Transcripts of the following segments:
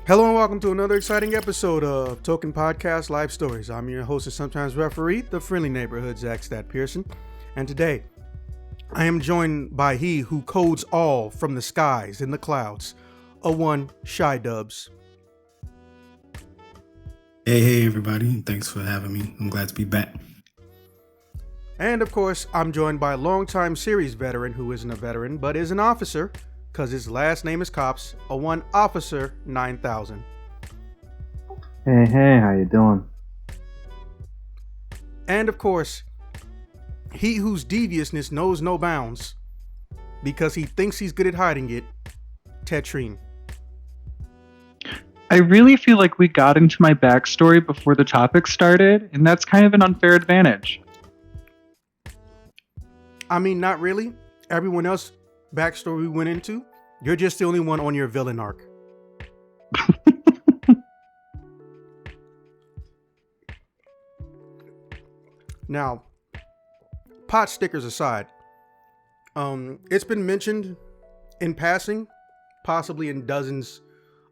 Hello and welcome to another exciting episode of Token Podcast Live Stories. I'm your host and sometimes referee, the friendly neighborhood Zach Stat Pearson. And today, I am joined by he who codes all from the skies in the clouds, a one Shy Dubs. Hey everybody, thanks for having me. I'm glad to be back. And of course, I'm joined by a longtime series veteran who isn't a veteran, but is an officer, because his last name is Cops, a one Officer 9000. Hey, how you doing? And of course, he whose deviousness knows no bounds, because he thinks he's good at hiding it, Tetrine. I really feel like we got into my backstory before the topic started, and that's kind of an unfair advantage. I mean, not really. Everyone else backstory we went into, you're just the only one on your villain arc. Now, pot stickers aside, it's been mentioned in passing, possibly in dozens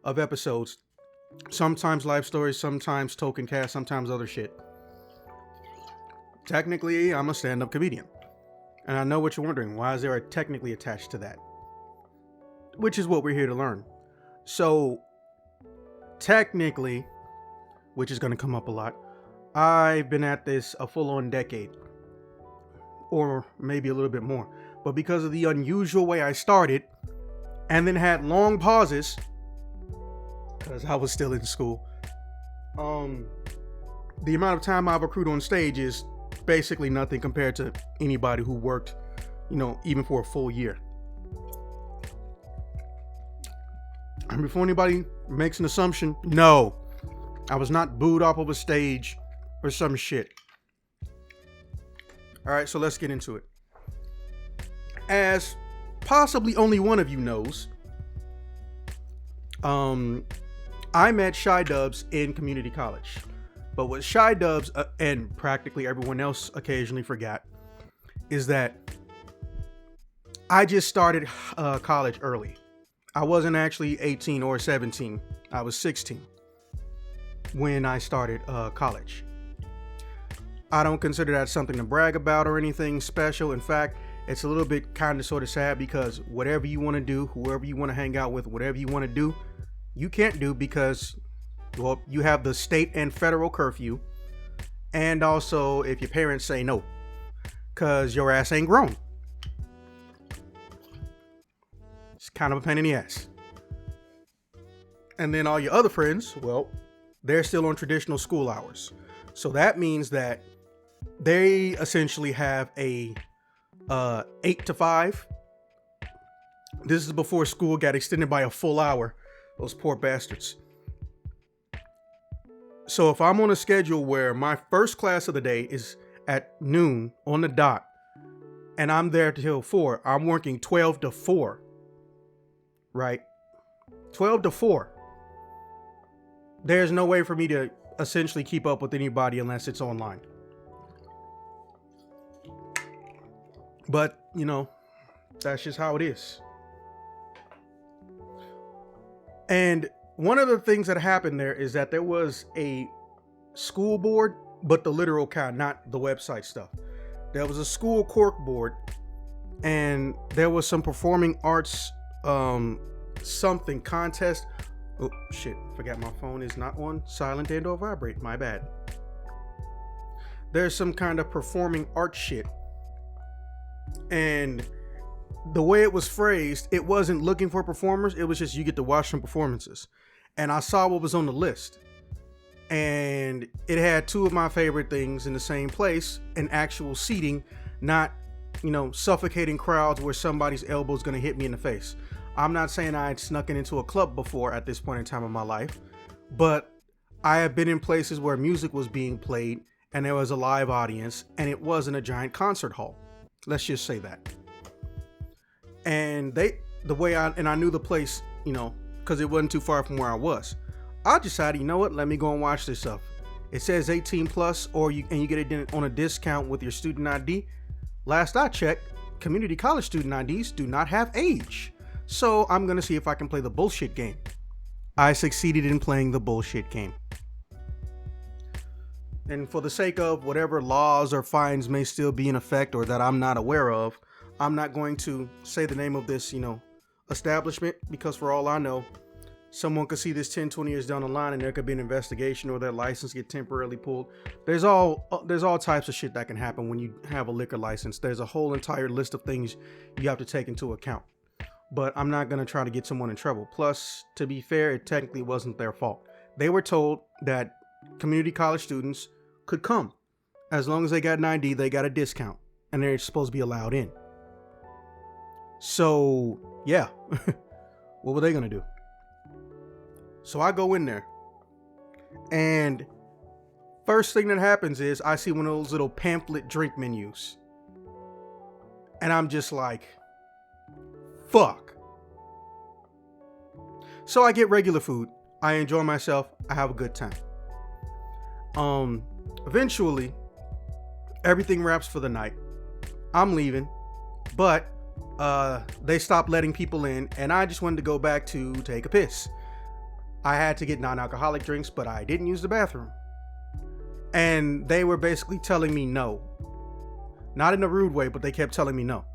of episodes, sometimes live stories, sometimes token cast, sometimes other shit. Technically, I'm a stand-up comedian. And I know what you're wondering, why is there a technically attached to that? Which is what we're here to learn. So, technically, which is going to come up a lot, I've been at this a full-on decade. Or maybe a little bit more. But because of the unusual way I started, and then had long pauses, because I was still in school, the amount of time I've accrued on stage is basically nothing compared to anybody who worked, even for a full year. And before anybody makes an assumption, no, I was not booed off of a stage or some shit. All right, so let's get into it. As possibly only one of you knows, I met Shy Dubs in community college. But what Shy Dubs and practically everyone else occasionally forgot is that I just started college early. I wasn't actually 18 or 17. I was 16 when I started college. I don't consider that something to brag about or anything special. In fact, it's a little bit kind of sort of sad because whatever you want to do, whoever you want to hang out with, whatever you want to do, you can't do because, well, you have the state and federal curfew. And also if your parents say no, because your ass ain't grown. It's kind of a pain in the ass. And then all your other friends, well, they're still on traditional school hours. So that means that they essentially have a 8 to 5. This is before school got extended by a full hour. Those poor bastards. So if I'm on a schedule where my first class of the day is at noon on the dot, and I'm there till 4, I'm working 12 to 4. Right? 12 to 4. There's no way for me to essentially keep up with anybody unless it's online. But, that's just how it is. And one of the things that happened there is that there was a school board, but the literal kind, not the website stuff. There was a school cork board, and there was some performing arts something contest. Oh shit, forgot my phone is not on silent and or vibrate, my bad. There's some kind of performing art shit. And the way it was phrased, it wasn't looking for performers, it was just you get to watch some performances. And I saw what was on the list. And it had two of my favorite things in the same place, an actual seating, not, suffocating crowds where somebody's elbow is going to hit me in the face. I'm not saying I had snuck into a club before at this point in time in my life, but I have been in places where music was being played and there was a live audience and it wasn't a giant concert hall. Let's just say that. And I knew the place, because it wasn't too far from where I was. I decided, let me go and watch this stuff. It says 18 plus, and you get it on a discount with your student ID. Last I checked, community college student IDs do not have age. So I'm going to see if I can play the bullshit game. I succeeded in playing the bullshit game. And for the sake of whatever laws or fines may still be in effect or that I'm not aware of, I'm not going to say the name of this, establishment, because for all I know, someone could see this 10, 20 years down the line and there could be an investigation or their license get temporarily pulled. There's all types of shit that can happen when you have a liquor license. There's a whole entire list of things you have to take into account. But I'm not going to try to get someone in trouble. Plus, to be fair, it technically wasn't their fault. They were told that community college students could come. As long as they got an ID, they got a discount. And they're supposed to be allowed in. So, yeah. What were they going to do? So I go in there. And first thing that happens is I see one of those little pamphlet drink menus. And I'm just like, fuck. So I get regular food. I enjoy myself. I have a good time. Eventually, everything wraps for the night. I'm leaving, but they stopped letting people in, and I just wanted to go back to take a piss. I had to get non-alcoholic drinks, but I didn't use the bathroom. And they were basically telling me no. Not in a rude way, but they kept telling me no.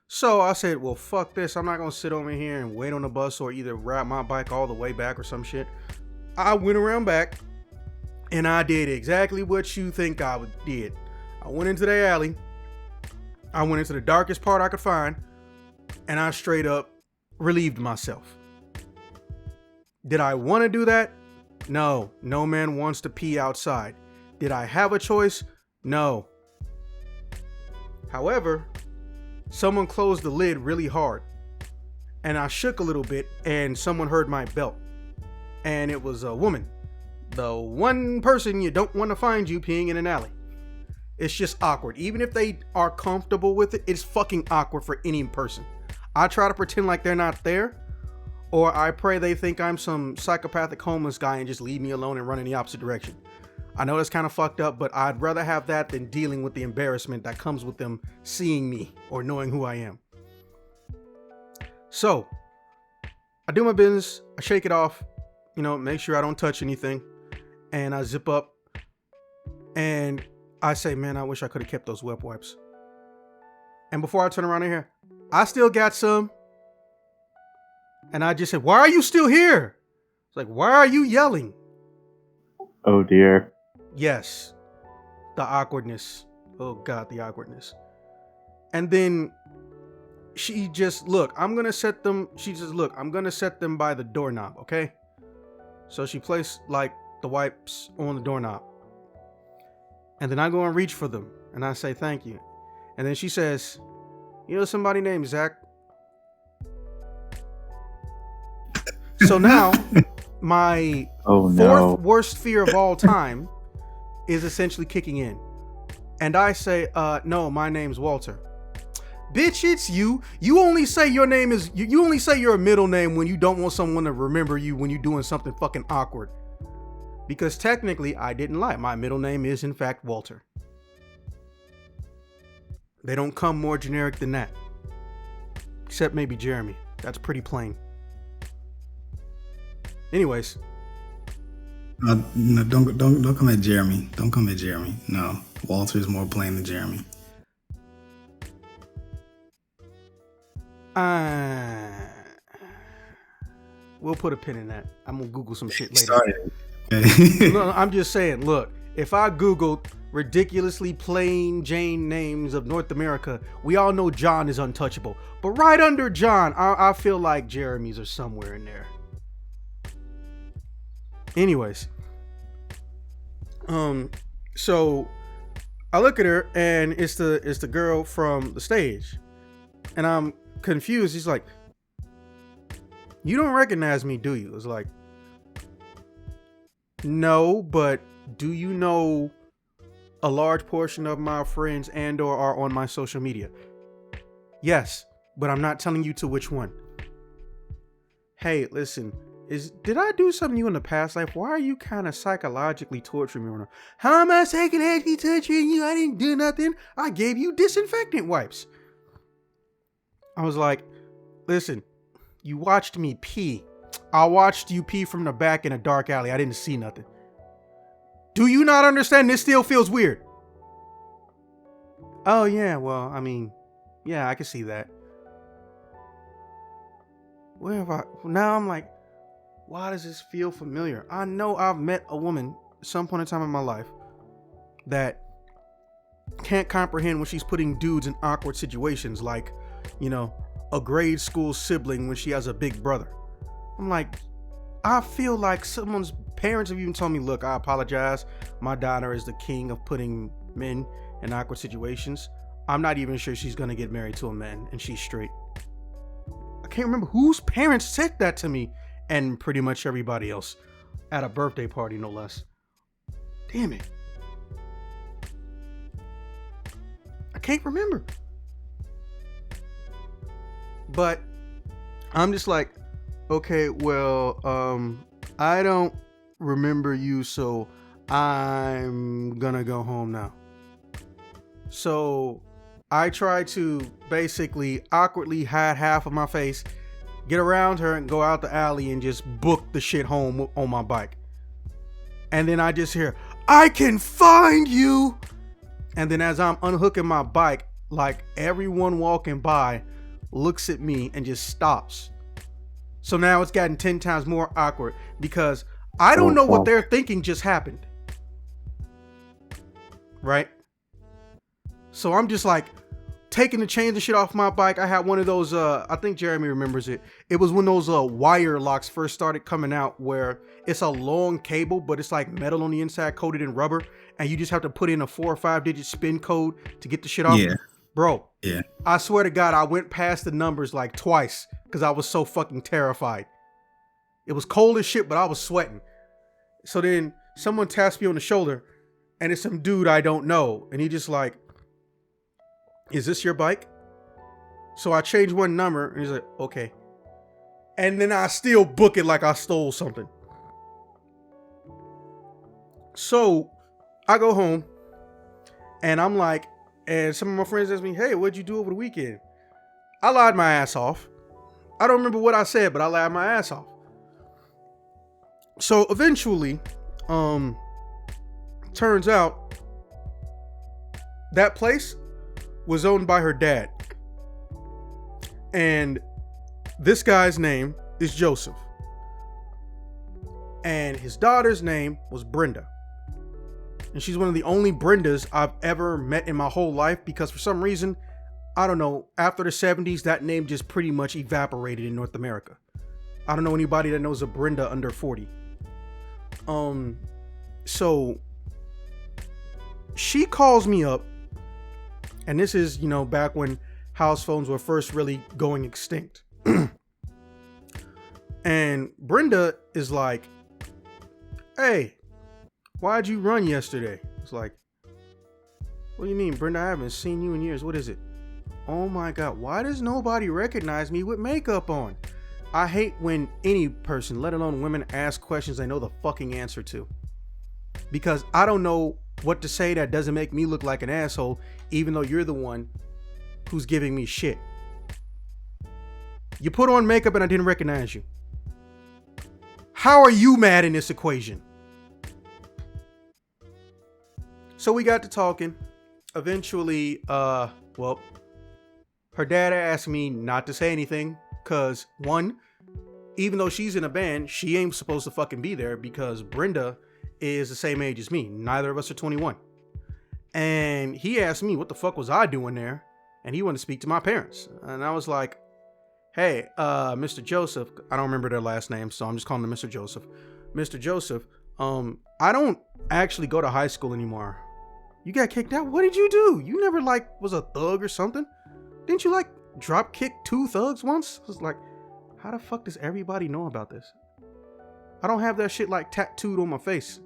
So I said, well, fuck this. I'm not going to sit over here and wait on the bus or either ride my bike all the way back or some shit. I went around back and I did exactly what you think I did. I went into the alley. I went into the darkest part I could find and I straight up relieved myself. Did I want to do that? No. No man wants to pee outside. Did I have a choice? No. However, someone closed the lid really hard and I shook a little bit and someone heard my belt. And it was a woman. The one person you don't want to find you peeing in an alley. It's just awkward. Even if they are comfortable with it, it's fucking awkward for any person. I try to pretend like they're not there, or I pray they think I'm some psychopathic homeless guy and just leave me alone and run in the opposite direction. I know that's kind of fucked up, but I'd rather have that than dealing with the embarrassment that comes with them seeing me or knowing who I am. So, I do my business, I shake it off, make sure I don't touch anything, and I zip up, and I say, man, I wish I could have kept those wet wipes. And before I turn around in here, I still got some. And I just said, why are you still here? It's like, why are you yelling? Oh dear. Yes. The awkwardness. Oh God, the awkwardness. And then she just, I'm going to set them by the doorknob, okay? So she placed the wipes on the doorknob. And then I go and reach for them and I say, thank you. And then she says, somebody named Zach? So now my fourth worst fear of all time is essentially kicking in. And I say, no, my name's Walter. Bitch, it's you. You only say your name is, you only say your middle name when you don't want someone to remember you when you're doing something fucking awkward. Because technically, I didn't lie. My middle name is, in fact, Walter. They don't come more generic than that. Except maybe Jeremy. That's pretty plain. Anyways. No, don't come at Jeremy. Don't come at Jeremy. No, Walter is more plain than Jeremy. We'll put a pin in that. I'm gonna Google some shit later. Sorry. No, I'm just saying, look, if I Googled ridiculously plain Jane names of North America, we all know John is untouchable. But right under John, I feel like Jeremy's are somewhere in there. Anyways. So I look at her and it's the girl from the stage. And I'm confused. He's like, you don't recognize me, do you? It's like, no, but do you know a large portion of my friends and or are on my social media? Yes, but I'm not telling you to which one. Hey, listen, did I do something to you in the past life? Why are you kind of psychologically torturing me right now? How am I psychologically torturing you? I didn't do nothing. I gave you disinfectant wipes. I was like, listen, you watched me pee. I watched you pee from the back in a dark alley. I didn't see nothing. Do you not understand? This still feels weird. Oh, yeah, well, I mean, yeah, I can see that. Where have I... Now I'm like, why does this feel familiar? I know I've met a woman at some point in time in my life that can't comprehend when she's putting dudes in awkward situations, like, you know, a grade school sibling when she has a big brother. I'm like, I feel like someone's parents have even told me, look, I apologize. My daughter is the king of putting men in awkward situations. I'm not even sure she's going to get married to a man and she's straight. I can't remember whose parents said that to me, and pretty much everybody else at a birthday party, no less. Damn it. I can't remember. But I'm just like, okay, well, I don't remember you, so I'm gonna go home now. So I try to basically awkwardly hide half of my face, get around her and go out the alley and just book the shit home on my bike. And then I just hear, I can find you. And then as I'm unhooking my bike, like everyone walking by looks at me and just stops. So now it's gotten 10 times more awkward because I don't know what they're thinking just happened. Right? So I'm just like taking the chains and shit off my bike. I had one of those, I think Jeremy remembers it. It was when those wire locks first started coming out, where it's a long cable, but it's like metal on the inside coated in rubber. And you just have to put in a 4 or 5 digit spin code to get the shit off. Yeah. Bro, Yeah. I swear to God, I went past the numbers like twice because I was so fucking terrified. It was cold as shit, but I was sweating. So then someone taps me on the shoulder and it's some dude I don't know. And he just like, is this your bike? So I changed one number and he's like, okay. And then I still book it like I stole something. So I go home and I'm like, and some of my friends ask me, hey, what'd you do over the weekend? I lied my ass off. I don't remember what I said, but I lied my ass off. So eventually, turns out that place was owned by her dad. And this guy's name is Joseph. And his daughter's name was Brenda. And she's one of the only Brendas I've ever met in my whole life, because for some reason, I don't know, after the 70s, that name just pretty much evaporated in North America. I don't know anybody that knows a Brenda under 40. So she calls me up, and this is, you know, back when house phones were first really going extinct. And Brenda is like, hey, why'd you run yesterday? It's like, what do you mean, Brenda? I haven't seen you in years. What is it? Oh my God, why does nobody recognize me with makeup on? I hate when any person, let alone women, ask questions they know the fucking answer to. Because I don't know what to say that doesn't make me look like an asshole, even though you're the one who's giving me shit. You put on makeup and I didn't recognize you. How are you mad in this equation? So we got to talking. Eventually, well, her dad asked me not to say anything because, one, even though she's in a band, she ain't supposed to fucking be there because Brenda is the same age as me. Neither of us are 21. And he asked me what the fuck was I doing there, and he wanted to speak to my parents. And I was like, hey, Mr. Joseph, I don't remember their last name, so I'm just calling him Mr. Joseph. Mr. Joseph, I don't actually go to high school anymore. You got kicked out? What did you do? You never was a thug or something? Didn't you drop kick 2 thugs once? I was like, how the fuck does everybody know about this? I don't have that shit tattooed on my face.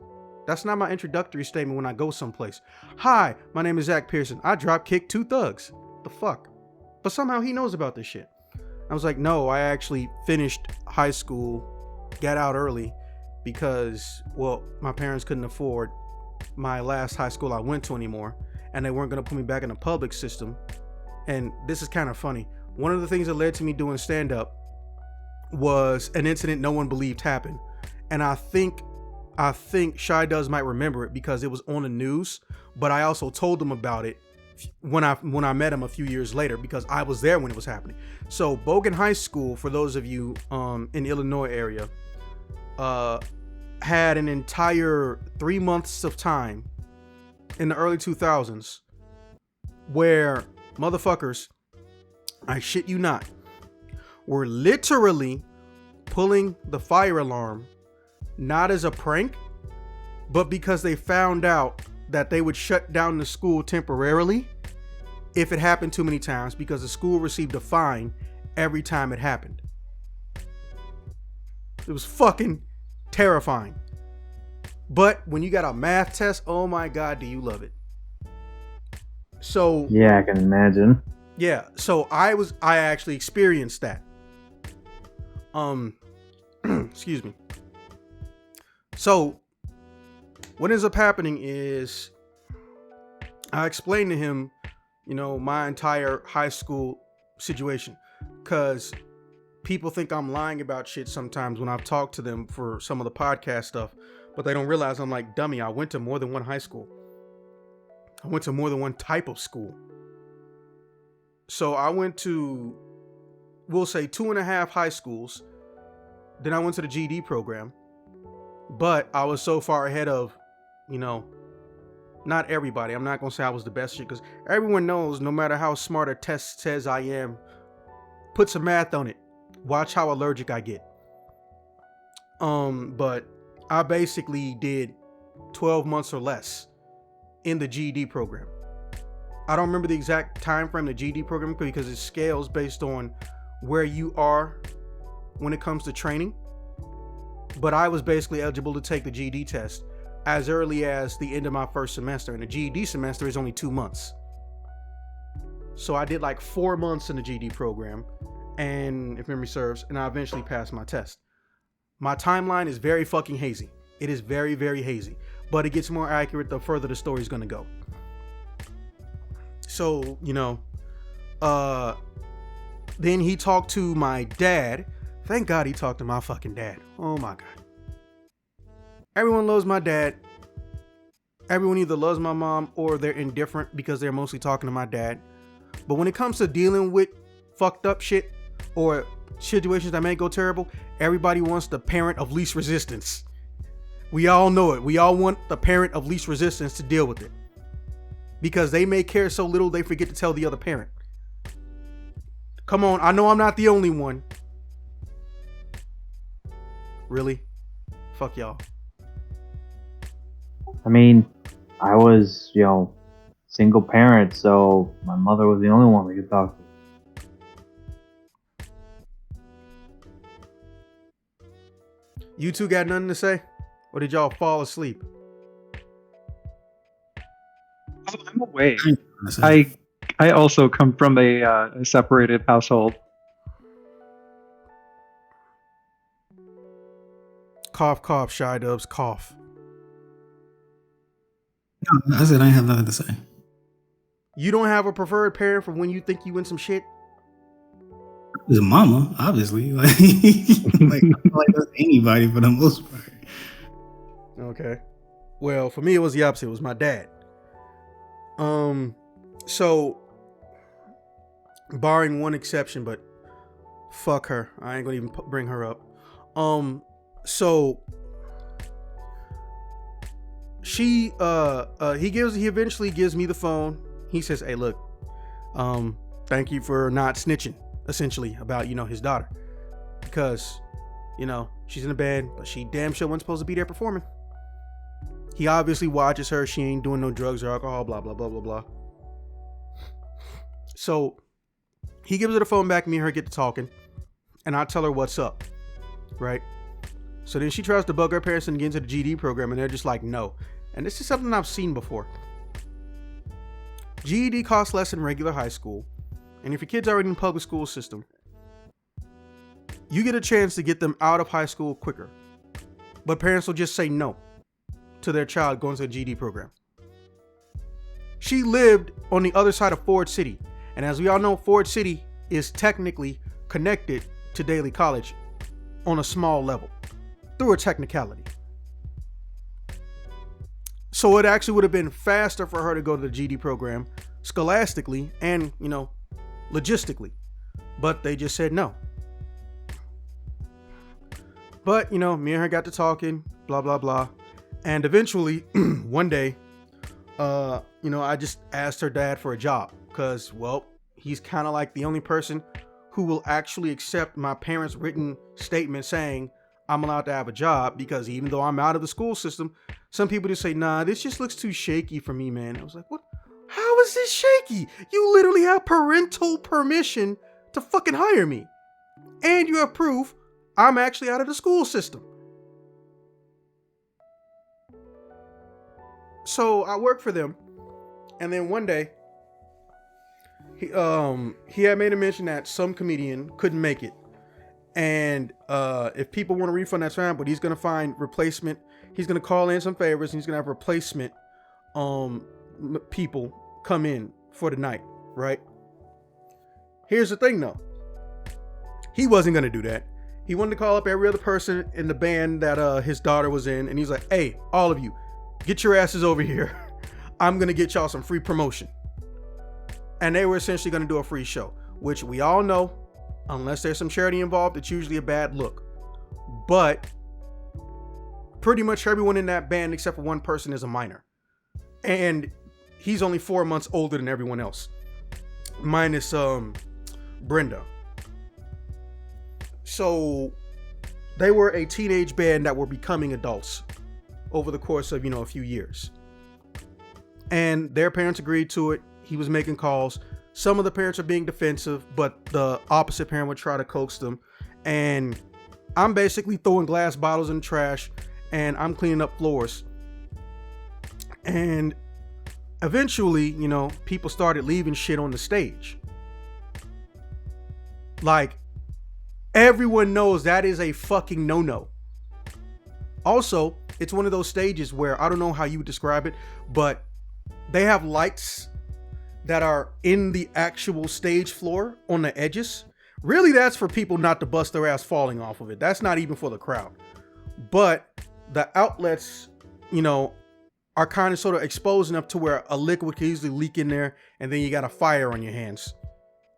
That's not my introductory statement when I go someplace. Hi, my name is Zach Pearson. I drop kicked 2 thugs. The fuck? But somehow he knows about this shit. I was like, no, I actually finished high school, got out early because, well, my parents couldn't afford my last high school I went to anymore, and they weren't going to put me back in the public system. And this is kind of funny. One of the things that led to me doing stand-up was an incident no one believed happened. And I think Shy Does might remember it because it was on the news, but I also told him about it when I met him a few years later because I was there when it was happening. So Bogan High School, for those of you in the Illinois area, had an entire 3 months of time in the early 2000s where motherfuckers, I shit you not, were literally pulling the fire alarm, not as a prank, but because they found out that they would shut down the school temporarily if it happened too many times, because the school received a fine every time it happened. It was fucking terrifying. But when you got a math test, oh my God, do you love it? So Yeah, I can imagine. yeah, so I actually experienced that. Excuse me. So what ends up happening is I explained to him, my entire high school situation, because people think I'm lying about shit sometimes when I've talked to them for some of the podcast stuff, but they don't realize I'm like, dummy, I went to more than one high school. I went to more than one type of school. So I went to, we'll say 2.5 high schools. Then I went to the GED program. But I was so far ahead of, not everybody. I'm not going to say I was the best shit, because everyone knows no matter how smart a test says I am, put some math on it. Watch how allergic I get. But I basically did 12 months or less in the GED program. I don't remember the exact time frame of the GED program because it scales based on where you are when it comes to training. But I was basically eligible to take the GED test as early as the end of my first semester, and the GED semester is only 2 months. So I did like 4 months in the GED program, and if memory serves, and I eventually passed my test. My timeline is very fucking hazy. It is very, very hazy, but it gets more accurate the further the story is going to go. So, then he talked to my dad. Thank God he talked to my fucking dad. Oh my God. Everyone loves my dad. Everyone either loves my mom or they're indifferent because they're mostly talking to my dad. But when it comes to dealing with fucked up shit or situations that may go terrible, everybody wants the parent of least resistance. We all know it. We all want the parent of least resistance to deal with it. Because they may care so little they forget to tell the other parent. Come on, I know I'm not the only one. Really? Fuck y'all. I mean, I was, single parent, so my mother was the only one we could talk to. You two got nothing to say? Or did y'all fall asleep? I'm awake. I also come from a separated household. Cough, cough, Shy Dubs, cough. No, I said I have nothing to say. You don't have a preferred parent for when you think you in some shit? It's mama, obviously. Like that's anybody for the most part. Okay. Well, for me, it was the opposite. It was my dad. So, barring one exception, but fuck her. I ain't gonna even bring her up. So she, he eventually gives me the phone. He says, "Hey, look, thank you for not snitching, essentially, about, his daughter. Because, she's in the bed, but she damn sure wasn't supposed to be there performing. He obviously watches her. She ain't doing no drugs or alcohol, blah, blah, blah, blah, blah." So he gives her the phone back, me and her get to talking, and I tell her what's up, right? So then she tries to bug her parents and get into the GED program, and they're just like, no. And this is something I've seen before. GED costs less than regular high school, and if your kid's already in the public school system, you get a chance to get them out of high school quicker. But parents will just say no to their child going to the GED program. She lived on the other side of Ford City, and as we all know, Ford City is technically connected to Daly College on a small level through a technicality. So it actually would have been faster for her to go to the GD program scholastically and, logistically. But they just said no. But, me and her got to talking, blah, blah, blah. And eventually, one day, I just asked her dad for a job because, well, he's kind of like the only person who will actually accept my parents' written statement saying I'm allowed to have a job, because even though I'm out of the school system, some people just say, nah, this just looks too shaky for me, man. I was like, what? How is this shaky? You literally have parental permission to fucking hire me. And you have proof I'm actually out of the school system. So I worked for them. And then one day, he had made a mention that some comedian couldn't make it. And if people want a refund, that's fine, but he's going to find replacement. He's going to call in some favors, and he's going to have replacement people come in for the night, right? Here's the thing, though. He wasn't going to do that. He wanted to call up every other person in the band that his daughter was in, and he's like, hey, all of you, get your asses over here. I'm going to get y'all some free promotion. And they were essentially going to do a free show, which we all know, unless there's some charity involved, it's usually a bad look. But pretty much everyone in that band, except for one person, is a minor. And he's only 4 months older than everyone else. Minus Brenda. So they were a teenage band that were becoming adults over the course of, a few years. And their parents agreed to it. He was making calls. Some of the parents are being defensive, but the opposite parent would try to coax them. And I'm basically throwing glass bottles in the trash, and I'm cleaning up floors. And eventually, people started leaving shit on the stage. Like, everyone knows that is a fucking no-no. Also, it's one of those stages where, I don't know how you would describe it, but they have lights that are in the actual stage floor on the edges. Really, that's for people not to bust their ass falling off of it. That's not even for the crowd. But the outlets, are kind of sort of exposed enough to where a liquid can easily leak in there, and then you got a fire on your hands.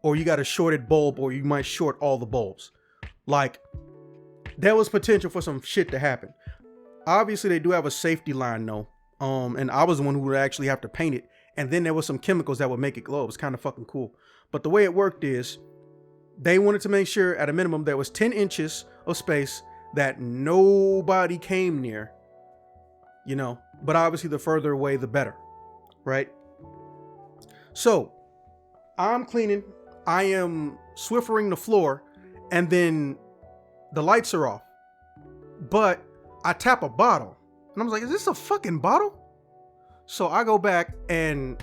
Or you got a shorted bulb, or you might short all the bulbs. Like, there was potential for some shit to happen. Obviously, they do have a safety line, though. And I was the one who would actually have to paint it. And then there was some chemicals that would make it glow. It was kind of fucking cool. But the way it worked is, they wanted to make sure at a minimum there was 10 inches of space that nobody came near. But obviously the further away, the better. Right? So, I'm cleaning. I am Swiffering the floor. And then the lights are off. But I tap a bottle. And I was like, is this a fucking bottle? So I go back and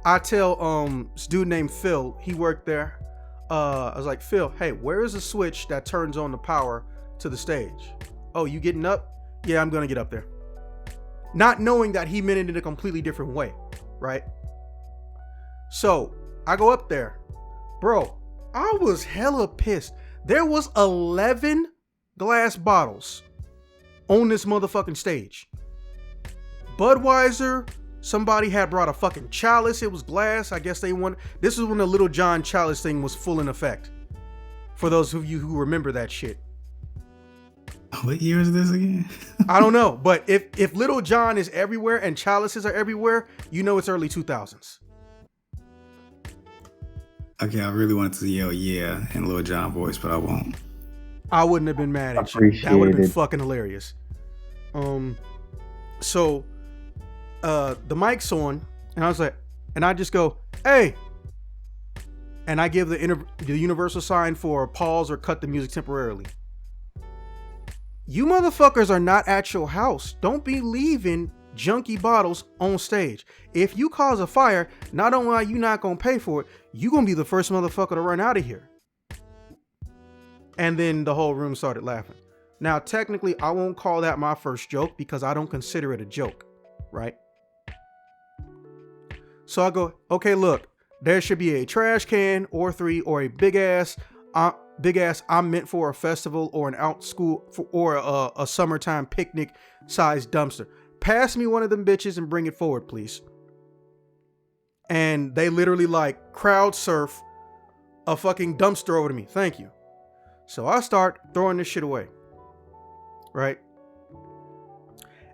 I tell this dude named Phil, he worked there. I was like, Phil, hey, where is the switch that turns on the power to the stage? Oh, you getting up? Yeah, I'm gonna get up there. Not knowing that he meant it in a completely different way, right? So I go up there. Bro, I was hella pissed. There was 11 glass bottles on this motherfucking stage. Budweiser, somebody had brought a fucking chalice. It was glass. I guess they wanted. This is when the Little John chalice thing was full in effect. For those of you who remember that shit. What year is this again? I don't know. But if Little John is everywhere and chalices are everywhere, it's early 2000s. Okay, I really wanted to yell yeah in Lil Jon voice, but I won't. I wouldn't have been mad at you. That would have been fucking hilarious. So the mic's on, and I was like, and I just go, hey, and I give the universal sign for pause or cut the music temporarily. You motherfuckers are not at your house. Don't be leaving junky bottles on stage. If you cause a fire, not only are you not gonna pay for it, you gonna be the first motherfucker to run out of here. And then the whole room started laughing. Now, technically, I won't call that my first joke because I don't consider it a joke, right? So I go, okay, look, there should be a trash can or 3 or a big ass big ass I'm meant for a festival or an out school or a summertime picnic sized dumpster. Pass me one of them bitches and bring it forward, please. And they literally like crowd surf a fucking dumpster over to me. Thank you. So I start throwing this shit away. Right?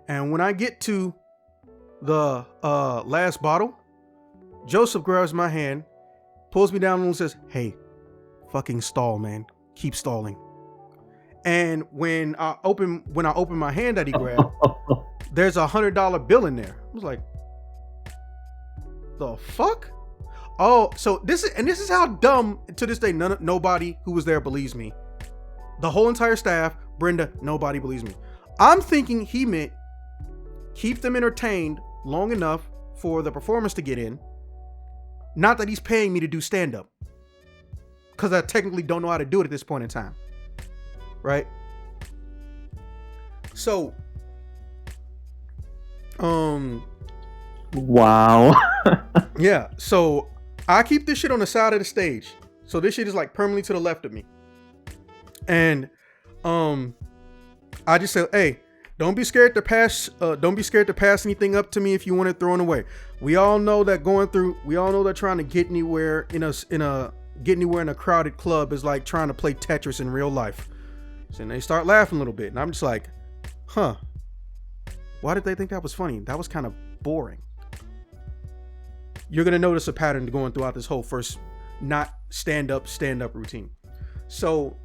And when I get to the last bottle, Joseph grabs my hand, pulls me down and says, "Hey, fucking stall, man. Keep stalling." And when I open my hand that he grabbed, there's $100 bill in there. I was like, the fuck? Oh, so this is how dumb, to this day, nobody who was there believes me. The whole entire staff, Brenda, nobody believes me. I'm thinking he meant keep them entertained long enough for the performance to get in. Not that he's paying me to do stand-up, because I technically don't know how to do it at this point in time. Right? So, wow. yeah, so I keep this shit on the side of the stage. So this shit is like permanently to the left of me. And I just say, "Hey, don't be scared to pass anything up to me if you want it thrown away." We all know that trying to get anywhere in a crowded club is like trying to play Tetris in real life. So they start laughing a little bit, and I'm just like, huh, why did they think that was funny? That was kind of boring. You're gonna notice a pattern going throughout this whole first not stand-up routine. So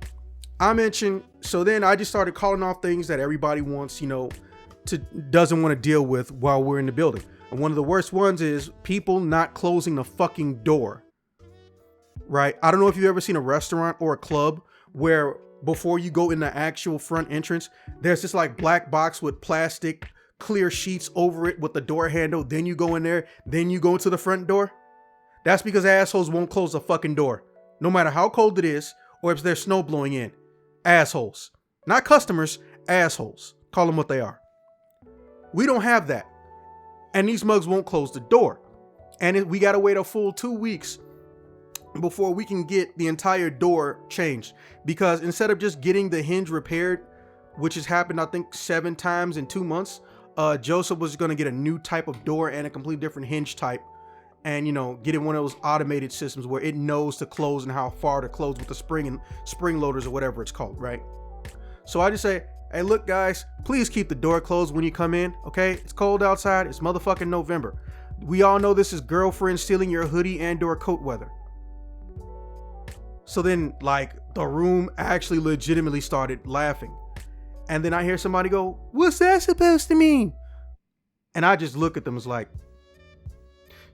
then I just started calling off things that everybody wants, doesn't want to deal with while we're in the building. And one of the worst ones is people not closing the fucking door. Right? I don't know if you've ever seen a restaurant or a club where before you go in the actual front entrance, there's this like black box with plastic clear sheets over it with the door handle. Then you go in there, then you go to the front door. That's because assholes won't close the fucking door, no matter how cold it is or if there's snow blowing in. Assholes. Not customers, assholes. Call them what they are. We don't have that. And these mugs won't close the door. And we got to wait a full 2 weeks before we can get the entire door changed. Because instead of just getting the hinge repaired, which has happened, I think 7 times in 2 months, Joseph was going to get a new type of door and a completely different hinge type. And, get in one of those automated systems where it knows to close and how far to close with the spring loaders or whatever it's called, right? So I just say, "Hey, look, guys, please keep the door closed when you come in, okay? It's cold outside. It's motherfucking November. We all know this is girlfriend stealing your hoodie and or coat weather." So then, like, the room actually legitimately started laughing. And then I hear somebody go, "What's that supposed to mean?" And I just look at them as like,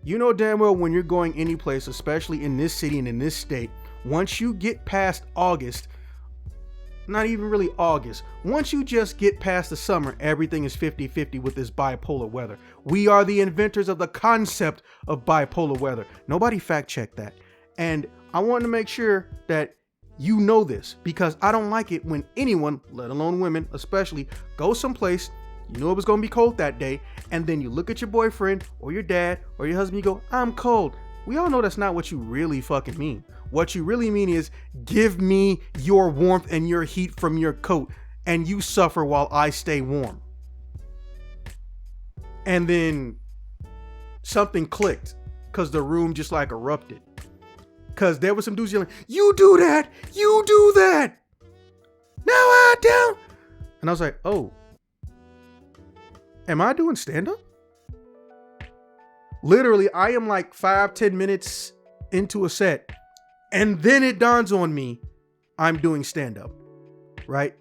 you know damn well when you're going any place, especially in this city and in this state, once you get past August, not even really August, once you just get past the summer, everything is 50-50 with this bipolar weather. We are the inventors of the concept of bipolar weather. Nobody fact checked that. And I wanted to make sure that you know this, because I don't like it when anyone, let alone women especially, go someplace, you know it was going to be cold that day, and then you look at your boyfriend or your dad or your husband, you go, "I'm cold." We all know that's not what you really fucking mean. What you really mean is, give me your warmth and your heat from your coat, and you suffer while I stay warm. And then something clicked, because the room just like erupted. Because there was some dudes yelling, "You do that! You do that! Now I don't!" And I was like, oh, am I doing stand-up? Literally, I am like 5-10 minutes into a set, and then it dawns on me I'm doing stand-up, right?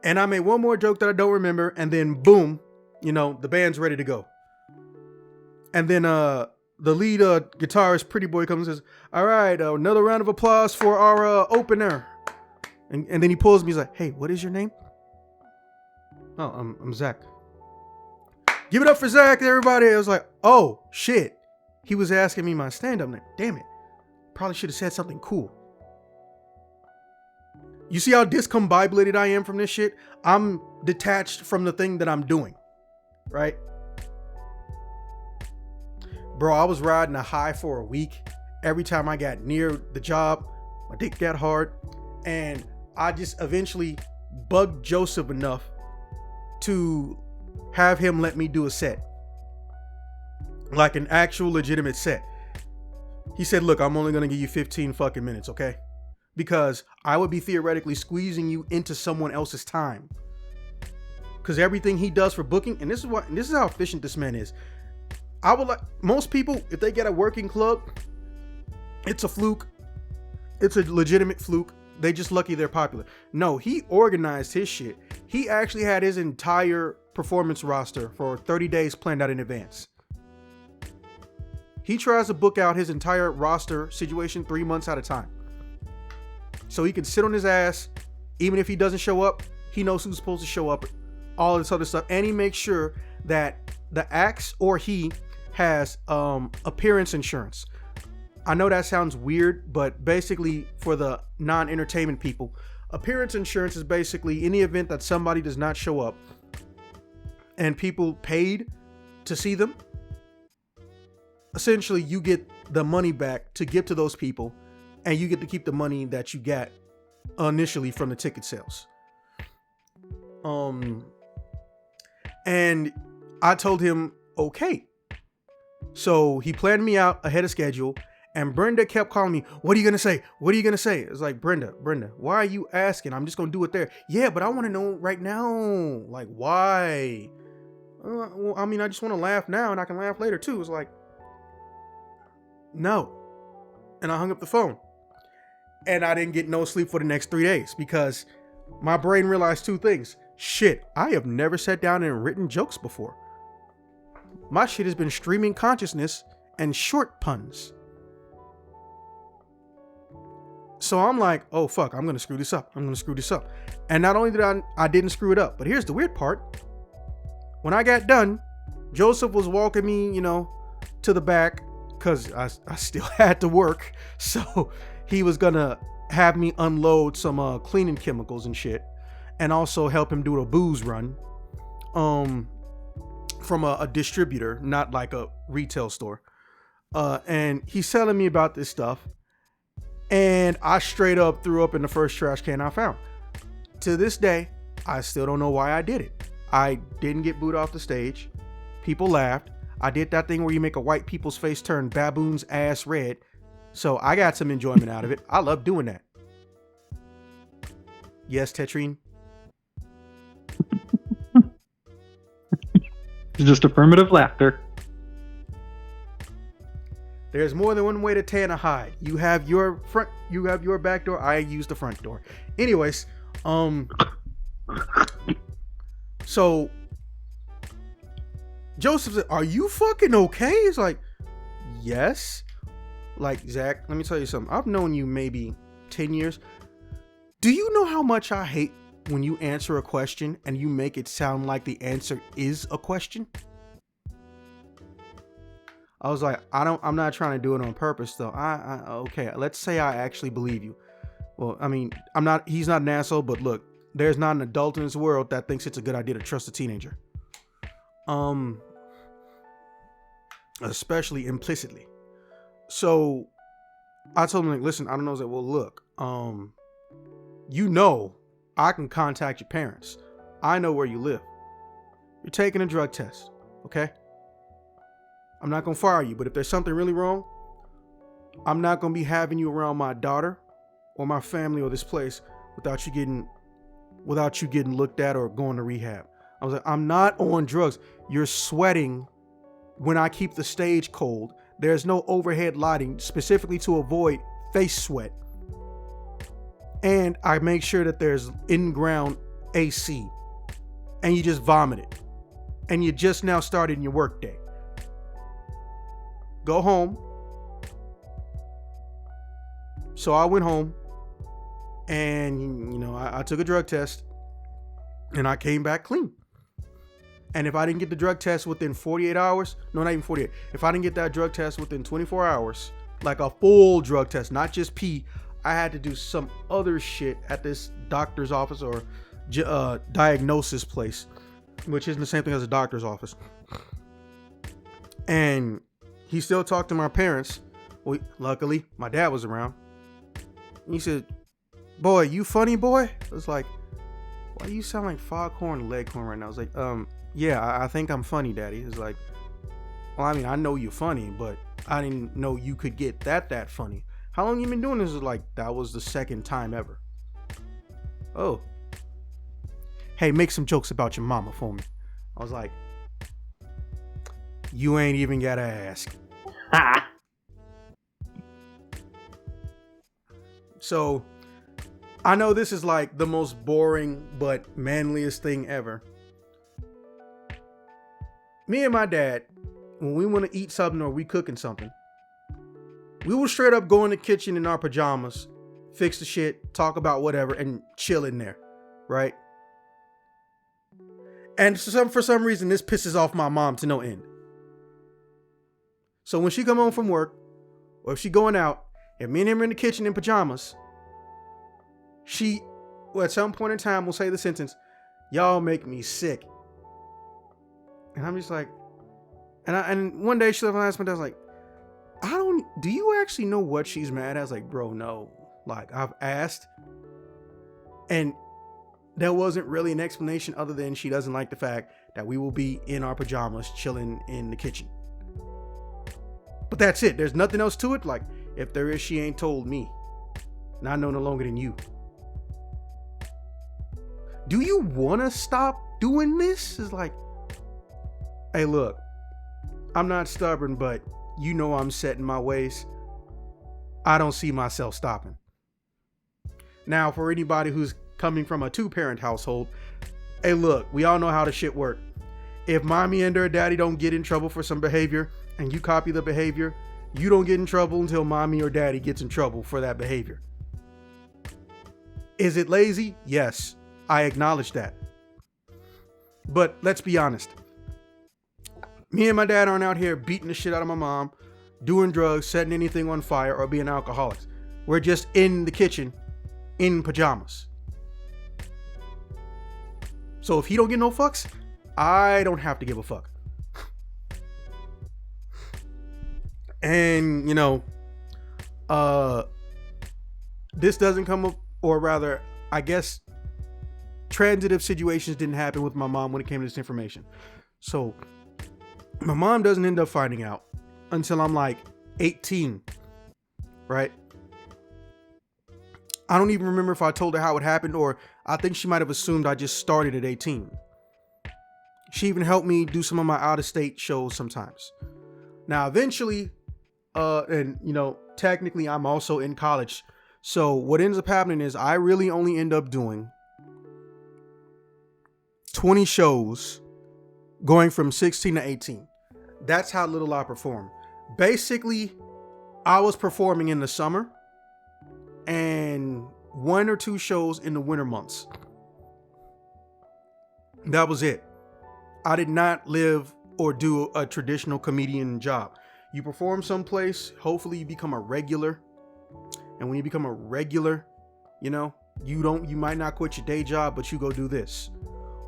And I made one more joke that I don't remember, and then boom, the band's ready to go. And then the lead guitarist, Pretty Boy, comes and says, "All right, another round of applause for our opener." And then he pulls me, he's like, "Hey, what is your name?" "Oh, I'm Zach." "Give it up for Zach, everybody." I was like, oh, shit. He was asking me my stand-up name. Damn it. Probably should have said something cool. You see how discombobulated I am from this shit? I'm detached from the thing that I'm doing, right? Bro, I was riding a high for a week, every time I got near the job, my dick got hard. And I just eventually bugged Joseph enough to have him let me do a set. Like an actual legitimate set. He said, look, I'm only going to give you 15 fucking minutes, okay? Because I would be theoretically squeezing you into someone else's time. Because everything he does for booking, and this is how efficient this man is. I would like, most people, if they get a working club, it's a fluke. It's a legitimate fluke. They just lucky they're popular. No, he organized his shit. He actually had his entire performance roster for 30 days planned out in advance. He tries to book out his entire roster situation 3 months at a time. So he can sit on his ass. Even if he doesn't show up, he knows who's supposed to show up. All this other stuff. And he makes sure that the acts or he has appearance insurance. I know that sounds weird, but basically for the non-entertainment people, appearance insurance is basically in the event that somebody does not show up and people paid to see them, essentially you get the money back to give to those people, and you get to keep the money that you got initially from the ticket sales. And I told him, okay. So he planned me out ahead of schedule, and Brenda kept calling me, what are you going to say? What are you going to say? It's like, Brenda, why are you asking? I'm just going to do it there. Yeah, but I want to know right now. Like, why? Well, I mean, I just want to laugh now, and I can laugh later too. It's like, no. And I hung up the phone. And I didn't get no sleep for the next 3 days because my brain realized two things. Shit, I have never sat down and written jokes before. My shit has been streaming consciousness and short puns. So I'm like, oh fuck, I'm gonna screw this up. And not only did I didn't screw it up, but here's the weird part. When I got done, Joseph was walking me, to the back because I still had to work. So he was gonna have me unload some cleaning chemicals and shit, and also help him do a booze run from a distributor, not like a retail store. And he's telling me about this stuff, and I straight up threw up in the first trash can I found. To this day, I still don't know why I did it. I didn't get booed off the stage. People laughed. I did that thing where you make a white people's face turn baboon's ass red. So I got some enjoyment out of it. I love doing that. Yes, Tetrine? It's just affirmative laughter. There's more than one way to tan a hide. You have your back door. I use the front door. Anyways, so Joseph said, are you fucking okay? It's like, yes. Like, Zach, let me tell you something. I've known you maybe 10 years. Do you know how much I hate when you answer a question and you make it sound like the answer is a question? I was like, I'm not trying to do it on purpose though. Okay, let's say I actually believe you. Well, I mean, he's not an asshole, but look, there's not an adult in this world that thinks it's a good idea to trust a teenager. Especially implicitly. So I told him, like, listen, I don't know. I was like, well, look, I can contact your parents. I know where you live. You're taking a drug test, okay? I'm not going to fire you, but if there's something really wrong, I'm not going to be having you around my daughter or my family or this place without you getting looked at or going to rehab. I was like, I'm not on drugs. You're sweating when I keep the stage cold. There's no overhead lighting specifically to avoid face sweat. And I make sure that there's in-ground AC. And you just vomit it. And you just now started your work day. Go home. So I went home. And, I took a drug test. And I came back clean. And if I didn't get the drug test within 48 hours, no, not even 48. If I didn't get that drug test within 24 hours, like a full drug test, not just pee, I had to do some other shit at this doctor's office or diagnosis place, which isn't the same thing as a doctor's office. And he still talked to my parents, Well, luckily, my dad was around. And he said, boy, you funny, boy? I was like, why you sound like Foghorn Leghorn right now? I was like, yeah, I think I'm funny, Daddy. It's like, well, I mean, I know you're funny, but I didn't know you could get that funny. How long you been doing this? Is like, that was the second time ever. Oh. Hey, make some jokes about your mama for me. I was like, you ain't even gotta ask. So, I know this is like the most boring but manliest thing ever. Me and my dad, when we want to eat something or we cooking something, we will straight up go in the kitchen in our pajamas, fix the shit, talk about whatever, and chill in there, right? And for some reason, this pisses off my mom to no end. So when she come home from work, or if she going out, and me and him are in the kitchen in pajamas, she, well, at some point in time, will say the sentence, y'all make me sick. And I'm just like, and one day she left and asked me, I was like, do you actually know what she's mad at? I was like, bro, no. Like, I've asked, and there wasn't really an explanation other than she doesn't like the fact that we will be in our pajamas chilling in the kitchen. But that's it. There's nothing else to it. Like, if there is, she ain't told me. And I know no longer than you. Do you want to stop doing this? It's like, hey, look, I'm not stubborn, but you know I'm set in my ways. I don't see myself stopping. Now, for anybody who's coming from a 2-parent household, hey, look, we all know how the shit work. If mommy and her daddy don't get in trouble for some behavior and you copy the behavior, you don't get in trouble until mommy or daddy gets in trouble for that behavior. Is it lazy? Yes, I acknowledge that. But let's be honest. Me and my dad aren't out here beating the shit out of my mom, doing drugs, setting anything on fire, or being alcoholics. We're just in the kitchen in pajamas. So if he don't get no fucks, I don't have to give a fuck. And, you know, this doesn't come up, or rather, I guess, transitive situations didn't happen with my mom when it came to this information. So my mom doesn't end up finding out until I'm like 18, right? I don't even remember if I told her how it happened, or I think she might have assumed I just started at 18. She even helped me do some of my out-of-state shows sometimes. Now, eventually, and you know, technically I'm also in college. So what ends up happening is I really only end up doing 20 shows going from 16 to 18. That's how little I perform. Basically, I was performing in the summer and 1 or 2 shows in the winter months. That was it. I did not live or do a traditional comedian job. You perform someplace, hopefully you become a regular. And when you become a regular, you know, you might not quit your day job, but you go do this.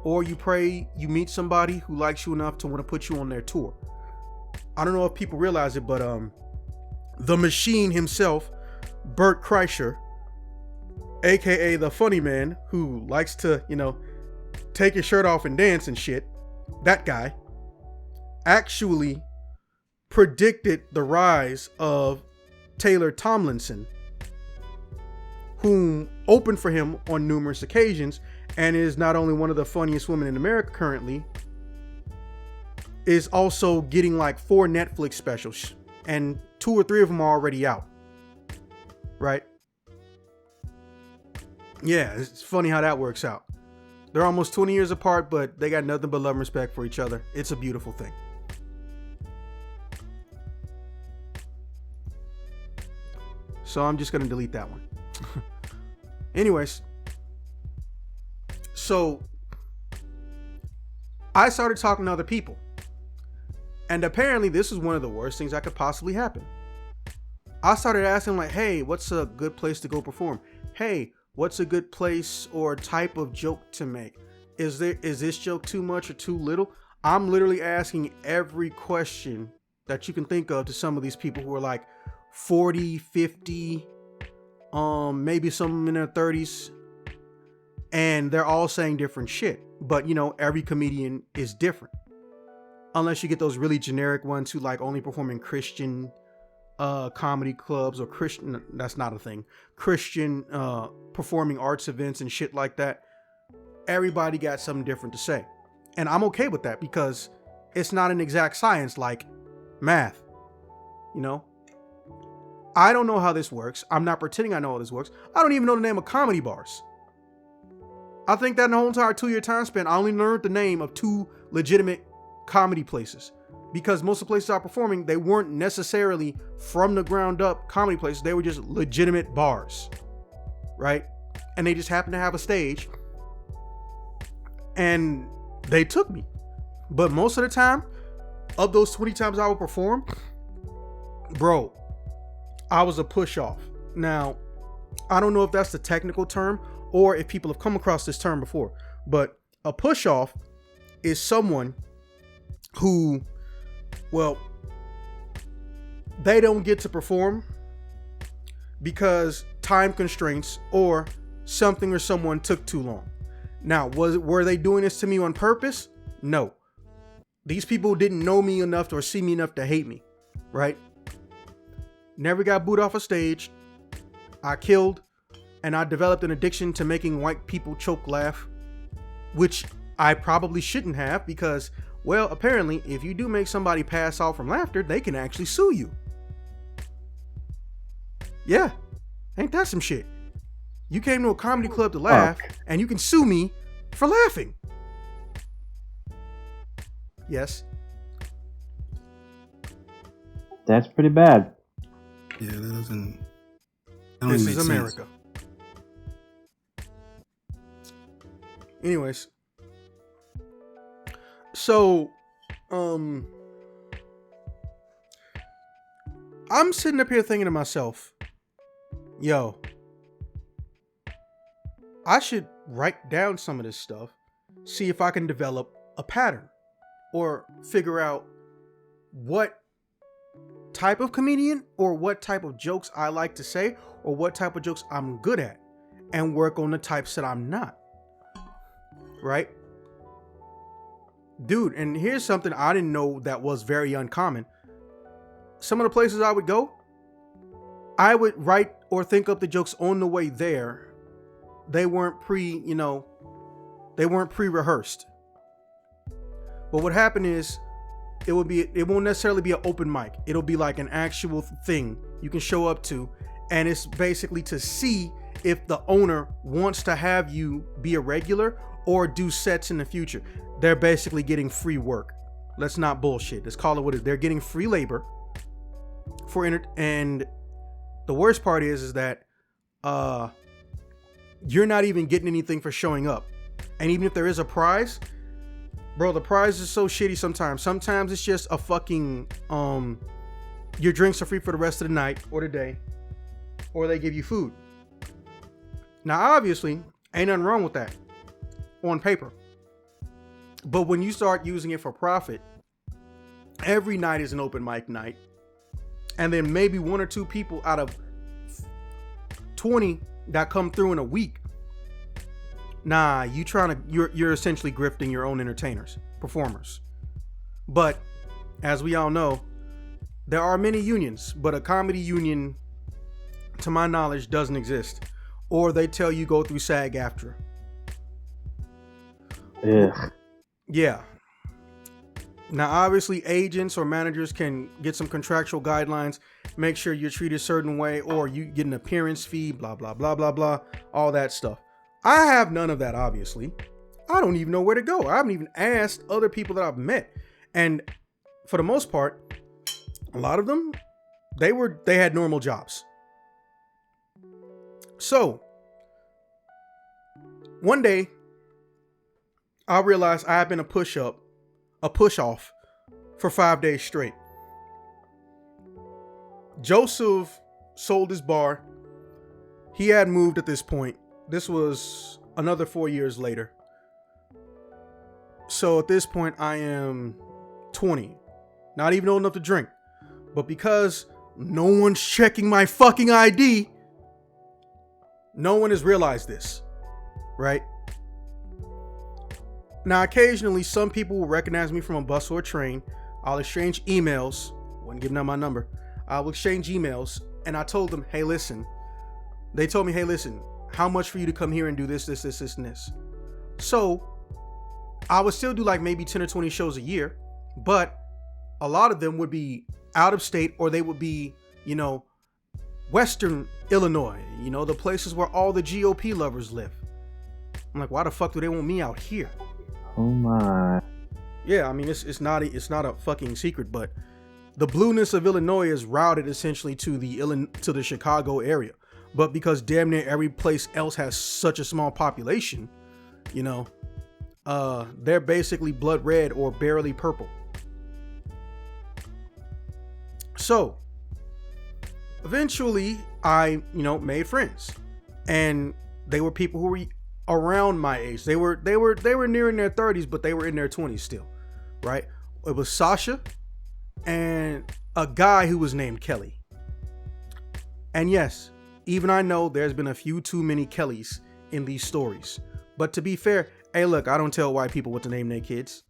Or you pray, you meet somebody who likes you enough to want to put you on their tour. I don't know if people realize it, but the Machine himself, Bert Kreischer, aka the funny man who likes to, you know, take his shirt off and dance and shit, that guy actually predicted the rise of Taylor Tomlinson, whom opened for him on numerous occasions and is not only one of the funniest women in America currently, is also getting like 4 Netflix specials, and 2 or 3 of them are already out. Right? Yeah, it's funny how that works out. They're almost 20 years apart, but they got nothing but love and respect for each other. It's a beautiful thing. So I'm just going to delete that one. Anyways. So I started talking to other people. And apparently this is one of the worst things that could possibly happen. I started asking like, hey, what's a good place to go perform? Hey, what's a good place or type of joke to make? Is this joke too much or too little? I'm literally asking every question that you can think of to some of these people who are like 40, 50, maybe some in their 30s, and they're all saying different shit. But you know, every comedian is different, unless you get those really generic ones who like only perform in Christian comedy clubs or Christian, that's not a thing, Christian performing arts events and shit like that. Everybody got something different to say, and I'm okay with that because it's not an exact science like math. You know, I don't know how this works. I'm not pretending I know how this works. I don't even know the name of comedy bars. I think that in the whole entire 2-year time span, I only learned the name of 2 legitimate comedy places, because most of the places I was performing, they weren't necessarily from the ground up comedy places. They were just legitimate bars, right? And they just happened to have a stage, and they took me. But most of the time, of those 20 times I would perform, bro, I was a push off. Now, I don't know if that's the technical term or if people have come across this term before, but a push off is someone who, well, they don't get to perform because time constraints or something or someone took too long. Now, were they doing this to me on purpose? No. These people didn't know me enough or see me enough to hate me, right? Never got booed off a stage. I killed, and I developed an addiction to making white people choke laugh, which I probably shouldn't have, because, well, apparently, if you do make somebody pass out from laughter, they can actually sue you. Yeah, ain't that some shit? You came to a comedy club to laugh, and you can sue me for laughing. Yes. That's pretty bad. Yeah, that doesn't. This is America. Anyways, so I'm sitting up here thinking to myself, yo, I should write down some of this stuff, see if I can develop a pattern or figure out what type of comedian or what type of jokes I like to say or what type of jokes I'm good at, and work on the types that I'm not. Right? Dude, and here's something I didn't know that was very uncommon. Some of the places I would go, I would write or think up the jokes on the way there. They weren't pre-rehearsed. But what happened is, it won't necessarily be an open mic. It'll be like an actual thing you can show up to, and it's basically to see if the owner wants to have you be a regular or do sets in the future. They're basically getting free work. Let's not bullshit. Let's call it what it is. They're getting free labor for and the worst part is that you're not even getting anything for showing up. And even if there is a prize, bro, the prize is so shitty sometimes. Sometimes it's just a fucking your drinks are free for the rest of the night or the day, or they give you food. Now, obviously, ain't nothing wrong with that on paper. But when you start using it for profit, every night is an open mic night. And then maybe 1 or 2 people out of 20 that come through in a week. Nah, you're essentially grifting your own entertainers, performers. But as we all know, there are many unions, but a comedy union, to my knowledge, doesn't exist. Or they tell you go through SAG-AFTRA. Yeah. Now, obviously, agents or managers can get some contractual guidelines, make sure you're treated a certain way, or you get an appearance fee, blah, blah, blah, blah, blah, all that stuff. I have none of that, obviously. I don't even know where to go. I haven't even asked other people that I've met. And for the most part, a lot of them, they had normal jobs. So, one day, I realized I had been a push-off for 5 days straight. Joseph sold his bar. He had moved at this point. This was another 4 years later. So at this point, I am 20. Not even old enough to drink. But because No one's checking my fucking ID. No one has realized this, right? Now, occasionally, some people will recognize me from a bus or a train. I'll exchange emails. Wouldn't give them my number. I will exchange emails, and I told them, hey, listen. They told me, hey, listen, how much for you to come here and do this, and this? So, I would still do like maybe 10 or 20 shows a year, but a lot of them would be out of state, or they would be, you know, Western Illinois, you know, the places where all the GOP lovers live. I'm like, why the fuck do they want me out here? Oh my. Yeah, I mean, it's not a fucking secret, but the blueness of Illinois is routed essentially to the Chicago area. But because damn near every place else has such a small population, you know, they're basically blood red or barely purple. So eventually I, you know, made friends, and they were people who were around my age. They were nearing their 30s, but they were in their 20s still, right? It was Sasha and a guy who was named Kelly. And yes, even I know there's been a few too many Kellys in these stories. But to be fair, hey, look, I don't tell white people what to name their kids.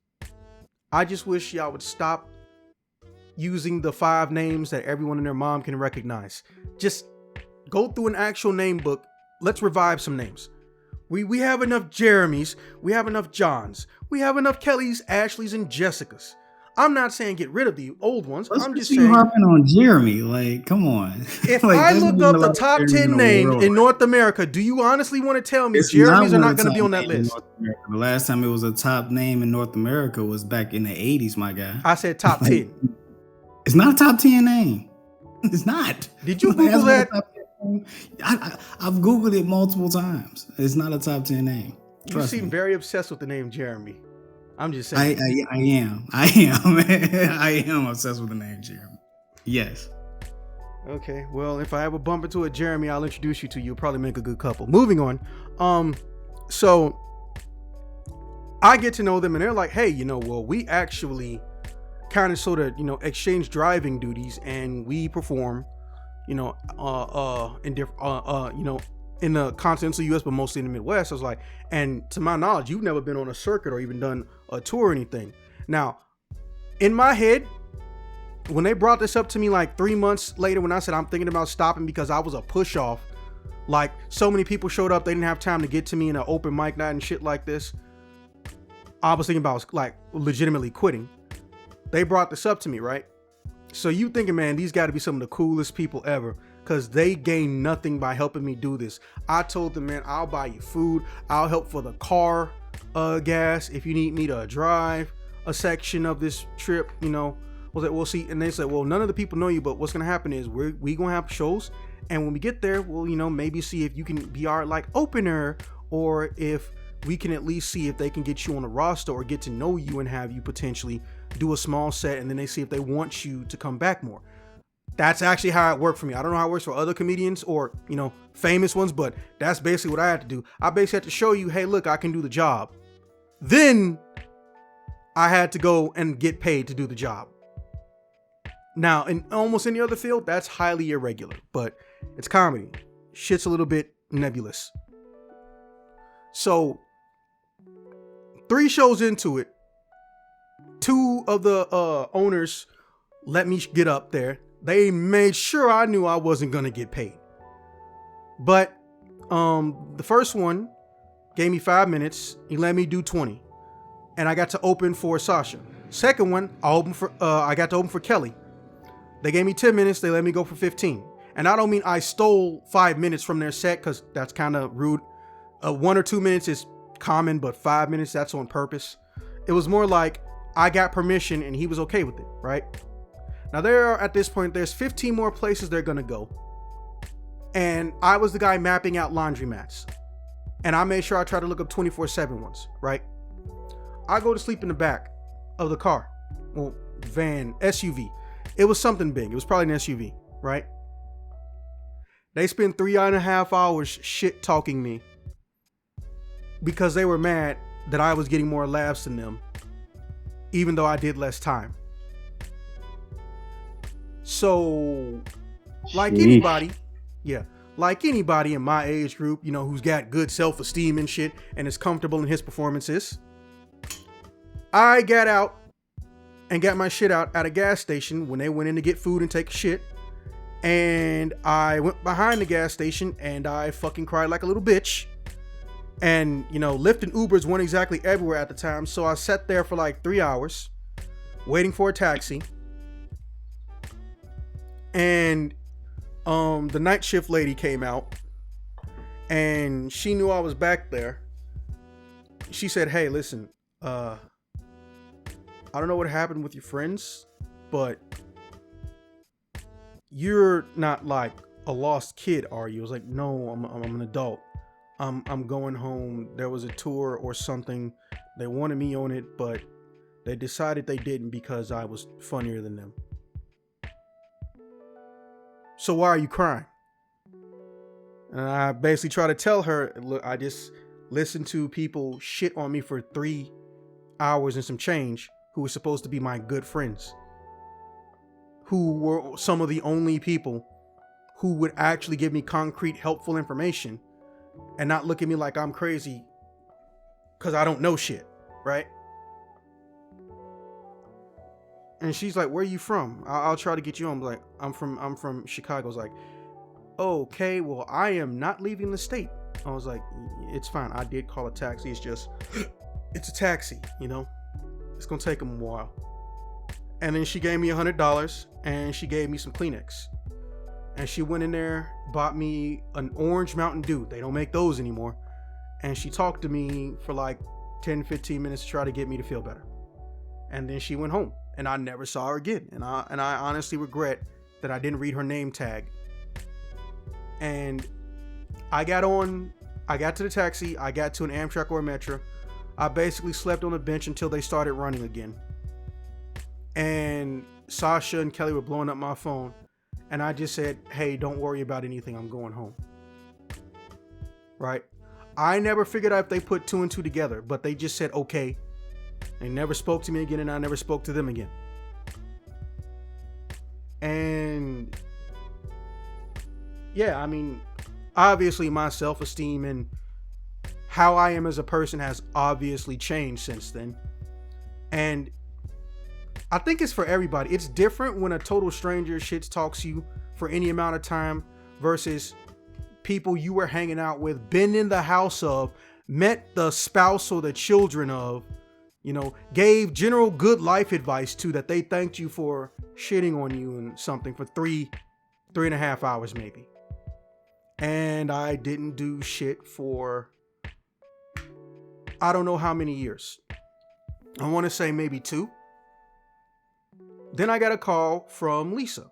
I just wish y'all would stop using the 5 names that everyone and their mom can recognize. Just go through an actual name book. Let's revive some names. We have enough Jeremys. We have enough Johns. We have enough Kellys, Ashleys, and Jessicas. I'm not saying get rid of the old ones. I'm just saying. Harping on Jeremy, like, come on. If like, I look up the top 10 names in North America, do you honestly want to tell me Jeremys are not going to be on that list? The last time it was a top name in North America was back in the 80s, my guy. I said top 10. It's not a top 10 name. It's not. Did you Google that? I've Googled it multiple times. It's not a top 10 name. You seem very obsessed with the name Jeremy. I'm just saying. I am. I am obsessed with the name Jeremy. Yes. Okay. Well, if I ever bump into a Jeremy, I'll introduce you to you. You'll probably make a good couple. Moving on. So I get to know them, and they're like, hey, you know, well, we actually kind of sort of, you know, exchange driving duties, and we perform, you know, in different, you know, in the continental U.S., but mostly in the Midwest. I was like, and to my knowledge, you've never been on a circuit or even done a tour or anything. Now, in my head, when they brought this up to me like 3 months later, when I said I'm thinking about stopping because I was a push off, like so many people showed up, they didn't have time to get to me in an open mic night and shit like this. I was thinking about like legitimately quitting. They brought this up to me, right? So you thinking, man, these got to be some of the coolest people ever, because they gain nothing by helping me do this. I told them, man, I'll buy you food. I'll help for the car gas if you need me to drive a section of this trip, you know. Was like, we'll see. And they said, well, none of the people know you, but what's going to happen is we going to have shows. And when we get there, we'll, you know, maybe see if you can be our like opener, or if we can at least see if they can get you on the roster or get to know you and have you potentially do a small set. And then they see if they want you to come back more. That's actually how it worked for me. I don't know how it works for other comedians or, you know, famous ones, but that's basically what I had to do. I basically had to show you, hey, look, I can do the job. Then I had to go and get paid to do the job. Now, in almost any other field, that's highly irregular, but it's comedy. Shit's a little bit nebulous. So 3 shows into it, 2 of the owners let me get up there. They made sure I knew I wasn't going to get paid. But the first one gave me 5 minutes. He let me do 20. And I got to open for Sasha. Second one, I got to open for Kelly. They gave me 10 minutes. They let me go for 15. And I don't mean I stole 5 minutes from their set, because that's kind of rude. 1 or 2 minutes is common, but 5 minutes, that's on purpose. It was more like I got permission and he was okay with it, right? Now at this point, there's 15 more places they're going to go. And I was the guy mapping out laundromats. And I made sure I tried to look up 24/7 ones, right? I go to sleep in the back of the car. Well, van, SUV. It was something big. It was probably an SUV, right? They spent 3.5 hours shit talking me because they were mad that I was getting more laughs than them, even though I did less time. So, like Sheesh. anybody, yeah, like anybody in my age group, you know, who's got good self-esteem and shit and is comfortable in his performances, I got out and got my shit out at a gas station when they went in to get food and take a shit. And I went behind the gas station and I fucking cried like a little bitch. And, you know, Lyft and Ubers weren't exactly everywhere at the time. So I sat there for like 3 hours waiting for a taxi. And the night shift lady came out and she knew I was back there. She said, "Hey, listen, I don't know what happened with your friends, but you're not like a lost kid, are you?" I was like, "No, I'm an adult. I'm going home. There was a tour or something. They wanted me on it, but they decided they didn't because I was funnier than them. So why are you crying?" And I basically try to tell her, look, I just listened to people shit on me for 3 hours and some change who were supposed to be my good friends, who were some of the only people who would actually give me concrete, helpful information and not look at me like I'm crazy because I don't know shit, right? And she's like, "Where are you from? I'll try to get you on." I'm like, I'm from Chicago. I was like, "Okay, well, I am not leaving the state." I was like, "It's fine. I did call a taxi. It's just, it's a taxi, you know? It's gonna take them a while." And then she gave me $100 and she gave me some Kleenex. And she went in there, bought me an orange Mountain Dew. They don't make those anymore. And she talked to me for like 10, 15 minutes to try to get me to feel better. And then she went home and I never saw her again. And I honestly regret that I didn't read her name tag. And I got to the taxi, I got to an Amtrak or a Metro. I basically slept on a bench until they started running again. And Sasha and Kelly were blowing up my phone. And I just said, "Hey, don't worry about anything. I'm going home." Right? I never figured out if they put 2 and 2 together, but they just said, "Okay." They never spoke to me again and I never spoke to them again. And yeah, I mean, obviously my self-esteem and how I am as a person has obviously changed since then. And I think it's for everybody. It's different when a total stranger shit talks you for any amount of time versus people you were hanging out with, been in the house of, met the spouse or the children of, you know, gave general good life advice to, that they thanked you for shitting on you and something for 3.5 hours maybe. And I didn't do shit for I don't know how many years. I want to say maybe 2. Then I got a call from Lisa.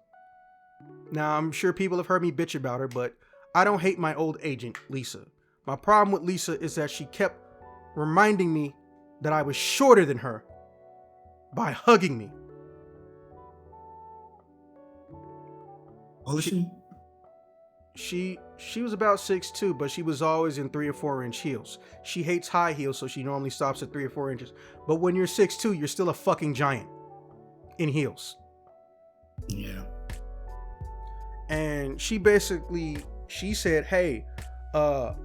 Now, I'm sure people have heard me bitch about her, but I don't hate my old agent, Lisa. My problem with Lisa is that she kept reminding me that I was shorter than her by hugging me. How old is she? She was about 6'2", but she was always in 3 or 4 inch heels. She hates high heels, so she normally stops at 3 or 4 inches. But when you're 6'2", you're still a fucking giant in heels. Yeah. And she said, "Hey, I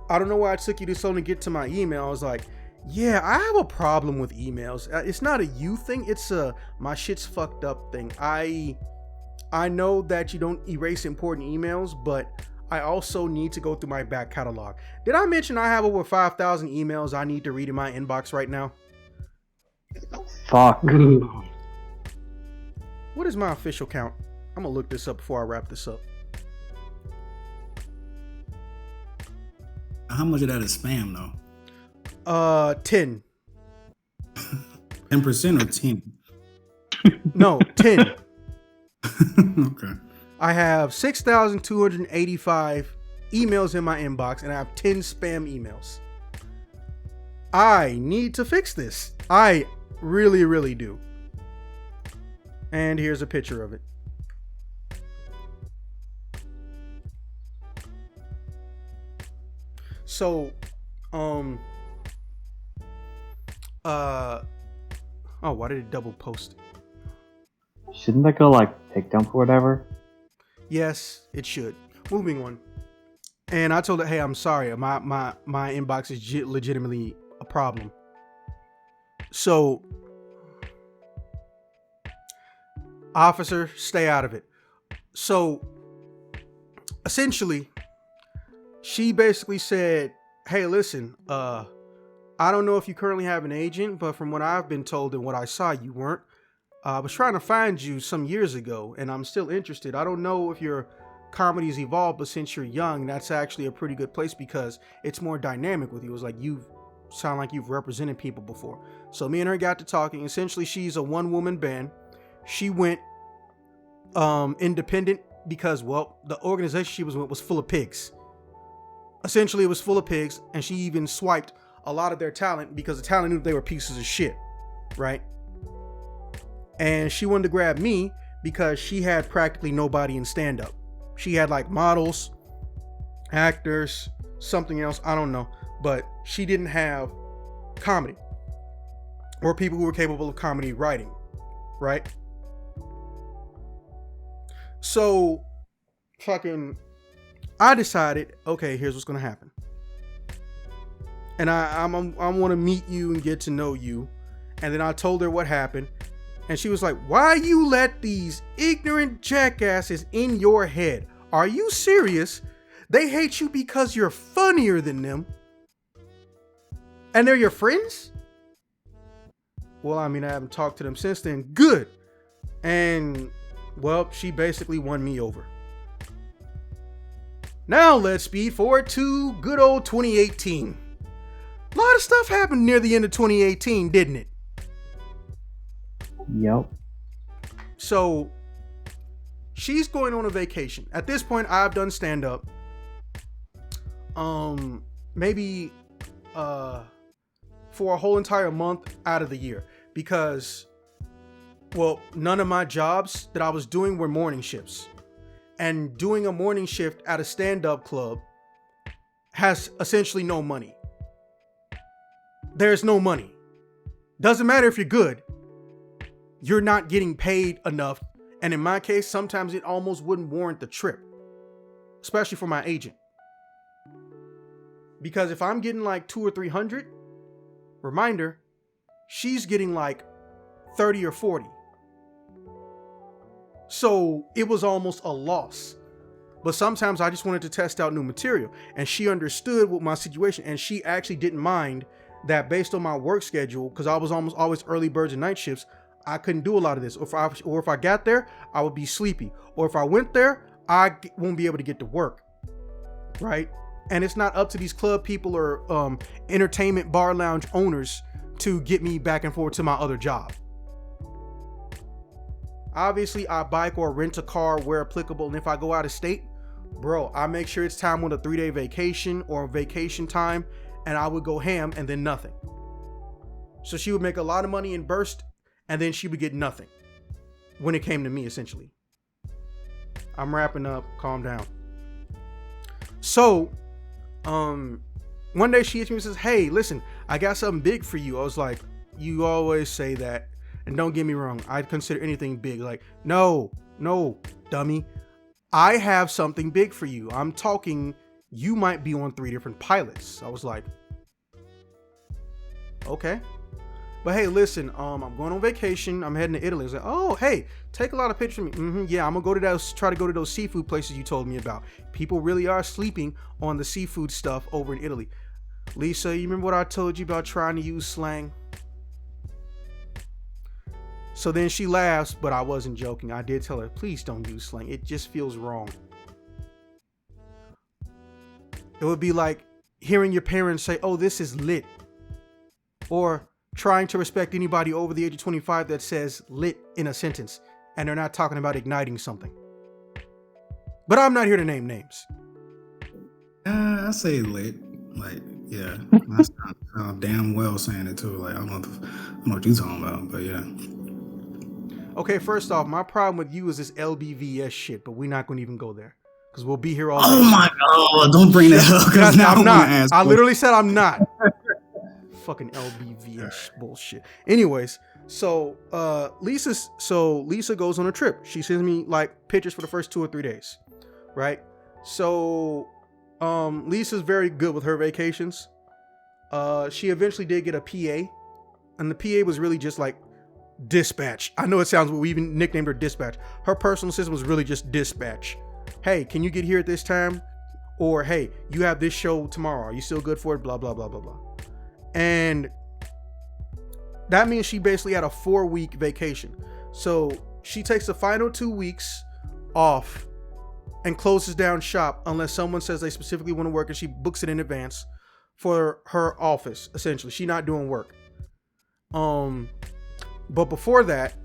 don't know why it took you this long to get to my email." I was like, "Yeah, I have a problem with emails. It's not a you thing. It's a my shit's fucked up thing. I know that you don't erase important emails, but I also need to go through my back catalog." Did I mention I have over 5,000 emails I need to read in my inbox right now? Fuck. What is my official count? I'm gonna look this up before I wrap this up. How much of that is spam though? 10. 10% or 10? No, 10. Okay. I have 6,285 emails in my inbox and I have 10 spam emails. I need to fix this. I really, really do. And here's a picture of it. So, oh, why did it double post? Shouldn't that go like take down for whatever. Yes, it should. Moving on. And I told her, hey, I'm sorry. My inbox is legitimately a problem. So, officer, stay out of it. So, essentially, she basically said, hey, listen, I don't know if you currently have an agent, but from what I've been told and what I saw, you weren't. I was trying to find you some years ago, and I'm still interested. I don't know if your comedy's evolved, but since you're young, that's actually a pretty good place because it's more dynamic with you. It's like you sound like you've represented people before. So me and her got to talking. Essentially, she's a one-woman band. She went independent because, well, the organization she was with was full of pigs. Essentially, it was full of pigs, and she even swiped a lot of their talent because the talent knew they were pieces of shit, right? And she wanted to grab me because she had practically nobody in stand-up. She had like models, actors, something else, I don't know. But she didn't have comedy or people who were capable of comedy writing, right? So, I decided, okay, here's what's gonna happen. And I want to meet you and get to know you. And then I told her what happened. And she was like, why you let these ignorant jackasses in your head? Are you serious? They hate you because you're funnier than them. And they're your friends? Well, I mean, I haven't talked to them since then. Good. And, well, she basically won me over. Now let's speed forward to good old 2018. A lot of stuff happened near the end of 2018, didn't it? Yep. So she's going on a vacation. At this point, I've done stand up. Maybe for a whole entire month out of the year because, well, none of my jobs that I was doing were morning shifts. And doing a morning shift at a stand up club has essentially no money. There's no money. Doesn't matter if you're good. You're not getting paid enough. And in my case, sometimes it almost wouldn't warrant the trip, especially for my agent. Because if I'm getting like 200 or 300, reminder, she's getting like 30 or 40. So it was almost a loss. But sometimes I just wanted to test out new material. And she understood what my situation, and she actually didn't mind that based on my work schedule, because I was almost always early birds and night shifts, I couldn't do a lot of this. Or if I got there, I would be sleepy. Or if I went there, I won't be able to get to work. Right? And it's not up to these club people or entertainment bar lounge owners to get me back and forth to my other job. Obviously, I bike or rent a car where applicable. And if I go out of state, bro, I make sure it's time with a 3-day vacation or vacation time. And I would go ham and then nothing. So she would make a lot of money in burst. And then she would get nothing when it came to me, essentially. I'm wrapping up. Calm down. So, one day she hits me and says, hey, listen, I got something big for you. I was like, you always say that. And don't get me wrong. I'd consider anything big. Like, no, dummy. I have something big for you. I'm talking, you might be on 3 different pilots. I was like, okay. But hey, listen, I'm going on vacation. I'm heading to Italy. I was like, oh, hey, take a lot of pictures of me. Yeah, I'm going to try to go to those seafood places you told me about. People really are sleeping on the seafood stuff over in Italy. Lisa, you remember what I told you about trying to use slang? So then she laughs, but I wasn't joking. I did tell her, please don't use slang. It just feels wrong. It would be like hearing your parents say, oh, this is lit. Or trying to respect anybody over the age of 25 that says lit in a sentence and they're not talking about igniting something. But I'm not here to name names. I say lit. Like, yeah. I sound damn well saying it too. Like, I don't know what you're talking about, but yeah. Okay, first off, my problem with you is this LBVS shit, but we're not going to even go there because we'll be here all day. Oh my God, don't bring that up. Because now I'm not. I literally said I'm not. Fucking LBVS bullshit. Anyways, So Lisa goes on a trip. She sends me like pictures for the first 2 or 3 days, right? So Lisa's very good with her vacations. She eventually did get a PA, and the PA was really just like dispatch. I know it sounds weird. We even nicknamed her dispatch. Her personal assistant was really just dispatch. Hey, can you get here at this time? Or hey, you have this show tomorrow. Are you still good for it? Blah blah blah blah blah. And that means she basically had a 4-week vacation. So she takes the final 2 weeks off and closes down shop unless someone says they specifically want to work, and she books it in advance for her office. Essentially, she's not doing work. But before that,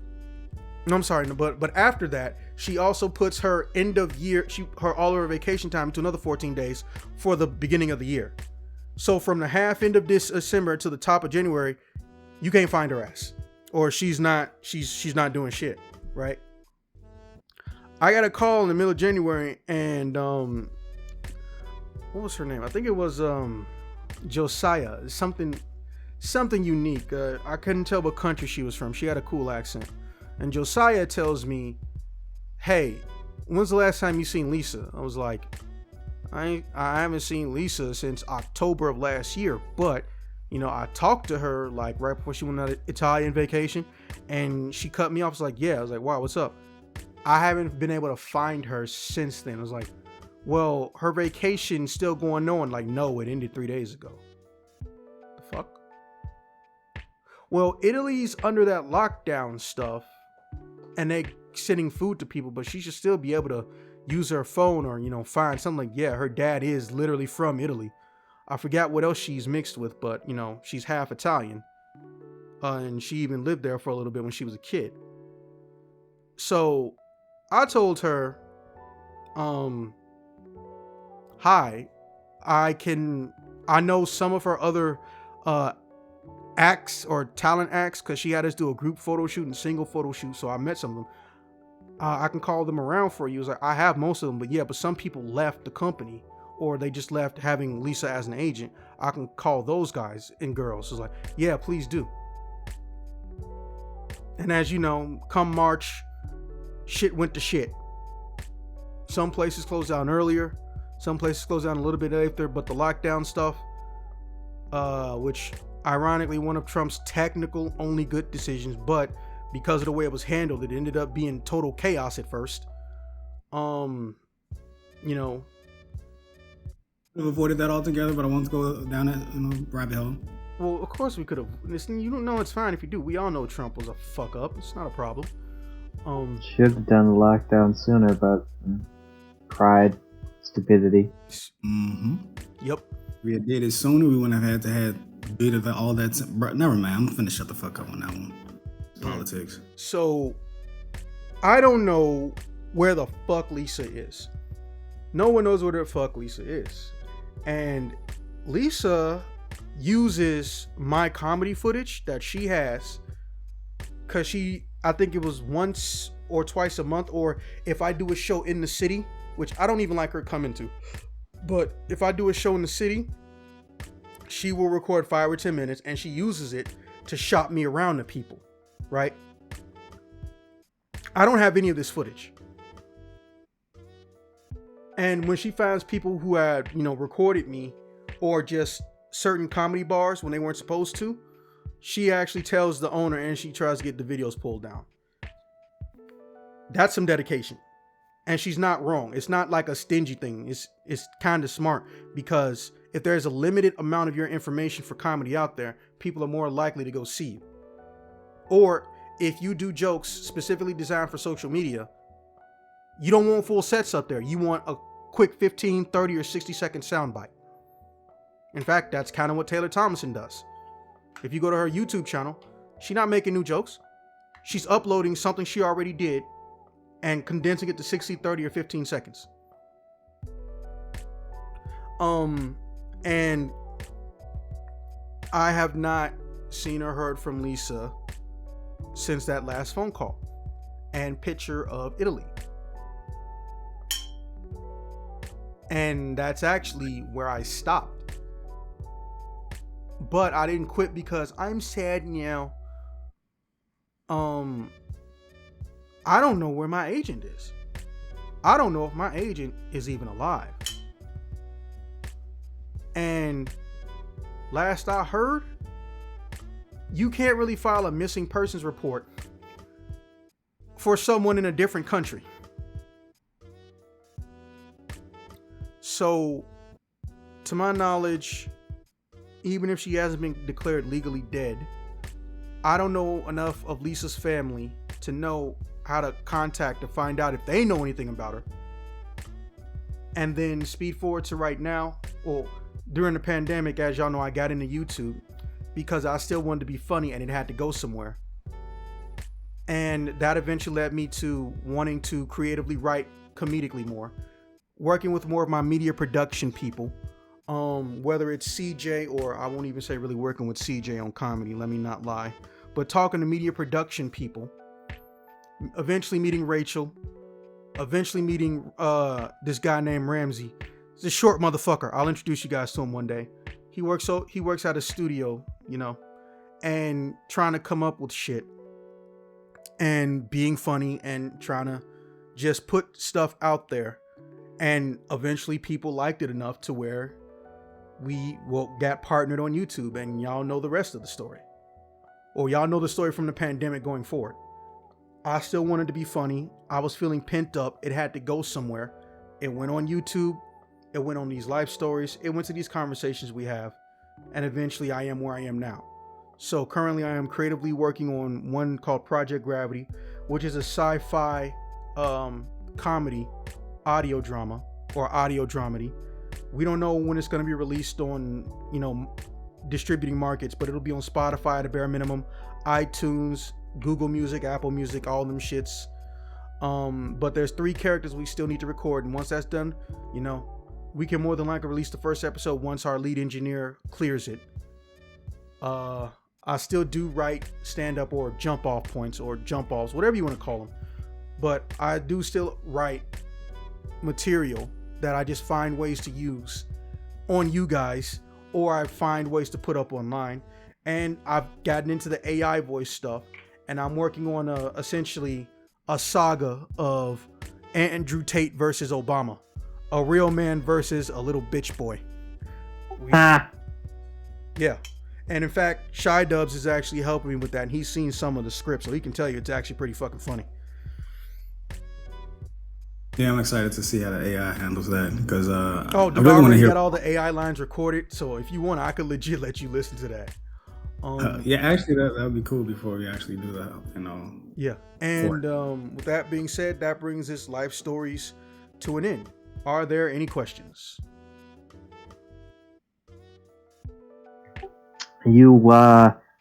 no, I'm sorry, but after that, she also puts her end of year, all of her vacation time into another 14 days for the beginning of the year. So from the half end of this December to the top of January, you can't find her ass, or she's not doing shit, right? I got a call in the middle of January, and what was her name? I think it was Josiah, something unique. I couldn't tell what country she was from. She had a cool accent. And Josiah tells me, hey, when's the last time you seen Lisa? I was like, I haven't seen Lisa since October of last year, but I talked to her like right before she went on an Italian vacation, and she cut me off. I was like, yeah. I was like, wow, what's up? I haven't been able to find her since then. I was like, well, her vacation's still going on. Like, no, it ended 3 days ago. The fuck? Well, Italy's under that lockdown stuff, and they sending food to people, but she should still be able to use her phone or, find something like, yeah, her dad is literally from Italy. I forgot what else she's mixed with, but, she's half Italian. And she even lived there for a little bit when she was a kid. So I told her, hi, I know some of her other acts or talent acts, because she had us do a group photo shoot and single photo shoot. So I met some of them. I can call them around for you. It's like, I have most of them, but some people left the company, or they just left having Lisa as an agent. I can call those guys and girls. It's like, yeah, please do. And as you know, come March, shit went to shit. Some places closed down earlier. Some places closed down a little bit after, but the lockdown stuff, which ironically one of Trump's technical only good decisions, but because of the way it was handled, it ended up being total chaos at first. I've avoided that altogether, but I want to go down that rabbit hole. Well, of course we could have. Listen, you don't know it's fine if you do. We all know Trump was a fuck up. It's not a problem. Should have done the lockdown sooner, but pride, stupidity. Mm-hmm. Yep. If we had did it sooner, we wouldn't have had to have bit of all that. Never mind. I'm finna shut the fuck up on that one. Politics. So, I don't know where the fuck Lisa is. No one knows where the fuck Lisa is. And Lisa uses my comedy footage that she has, because I think it was once or twice a month, or if I do a show in the city, which I don't even like her coming to, but if I do a show in the city, she will record 5 or 10 minutes, and she uses it to shop me around to people, right? I don't have any of this footage. And when she finds people who had, recorded me, or just certain comedy bars when they weren't supposed to, she actually tells the owner, and she tries to get the videos pulled down. That's some dedication. And she's not wrong. It's not like a stingy thing. It's kind of smart, because if there's a limited amount of your information for comedy out there, people are more likely to go see you. Or if you do jokes specifically designed for social media, you don't want full sets up there. You want a quick 15, 30, or 60-second soundbite. In fact, that's kind of what Taylor Thomason does. If you go to her YouTube channel, she's not making new jokes. She's uploading something she already did and condensing it to 60, 30, or 15 seconds. And I have not seen or heard from Lisa since that last phone call and picture of Italy. And that's actually where I stopped. But I didn't quit because I'm sad now. I don't know where my agent is. I don't know if my agent is even alive. And last I heard, you can't really file a missing persons report for someone in a different country. So, to my knowledge, even if she hasn't been declared legally dead, I don't know enough of Lisa's family to know how to contact to find out if they know anything about her. And then speed forward to right now. Well, during the pandemic, as y'all know, I got into YouTube because I still wanted to be funny and it had to go somewhere. And that eventually led me to wanting to creatively write comedically more, working with more of my media production people, whether it's CJ or I won't even say really working with CJ on comedy, let me not lie, but talking to media production people, eventually meeting Rachel, eventually meeting this guy named Ramsey. He's a short motherfucker. I'll introduce you guys to him one day. He works at a studio, you know, and trying to come up with shit and being funny and trying to just put stuff out there. And eventually people liked it enough to where we got partnered on YouTube, and y'all know the rest of the story. Or y'all know the story from the pandemic going forward. I still wanted to be funny. I was feeling pent up. It had to go somewhere. It went on YouTube. It went on these life stories. It went to these conversations we have. And eventually I am where I am now. So currently I am creatively working on one called Project Gravity, which is a sci-fi comedy audio drama or audio dramedy. We don't know when it's going to be released on, you know, distributing markets, but it'll be on Spotify at a bare minimum, iTunes, Google Music, Apple Music, all them shits. But there's 3 characters we still need to record, and once that's done, you know, we can more than likely release the first episode once our lead engineer clears it. I still do write stand-up or jump-off points or jump-offs, whatever you want to call them. But I do still write material that I just find ways to use on you guys, or I find ways to put up online. And I've gotten into the AI voice stuff, and I'm working on essentially a saga of Andrew Tate versus Obama, a real man versus a little bitch boy. Yeah. And in fact, Shy Dubs is actually helping me with that, and he's seen some of the script, so he can tell you it's actually pretty fucking funny. Yeah, I'm excited to see how the AI handles that, because dude, I I really want to hear. got all the AI lines recorded, so if you want, I could legit let you listen to that. Yeah, actually, that would be cool before we actually do that, you know. Yeah, and with that being said, that brings this life stories to an end. Are there any questions? You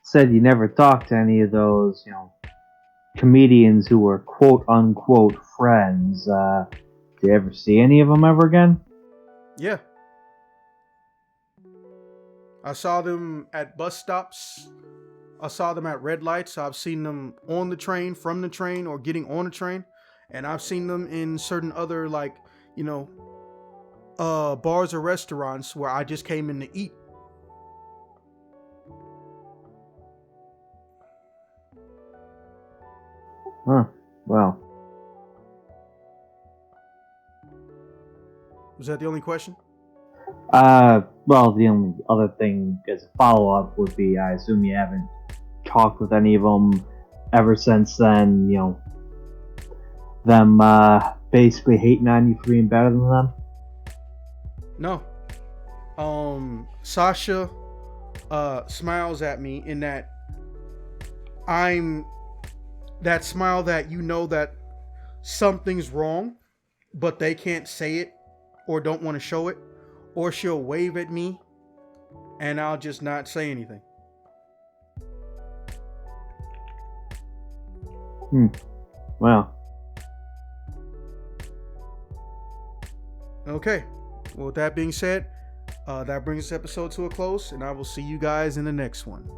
said you never talked to any of those, you know, comedians who were quote unquote friends. Did you ever see any of them ever again? Yeah. I saw them at bus stops. I saw them at red lights. I've seen them on the train, from the train, or getting on a train. And I've seen them in certain other, like, you know, bars or restaurants where I just came in to eat. Huh. Well. Was that the only question? Well, the only other thing as a follow-up would be, I assume you haven't talked with any of them ever since then, you know, them basically hating on you for being better than them? No. Sasha smiles at me in that I'm that smile that you know that something's wrong, but they can't say it or don't want to show it, or she'll wave at me and I'll just not say anything. Well. Okay. Well, with that being said, that brings this episode to a close, and I will see you guys in the next one.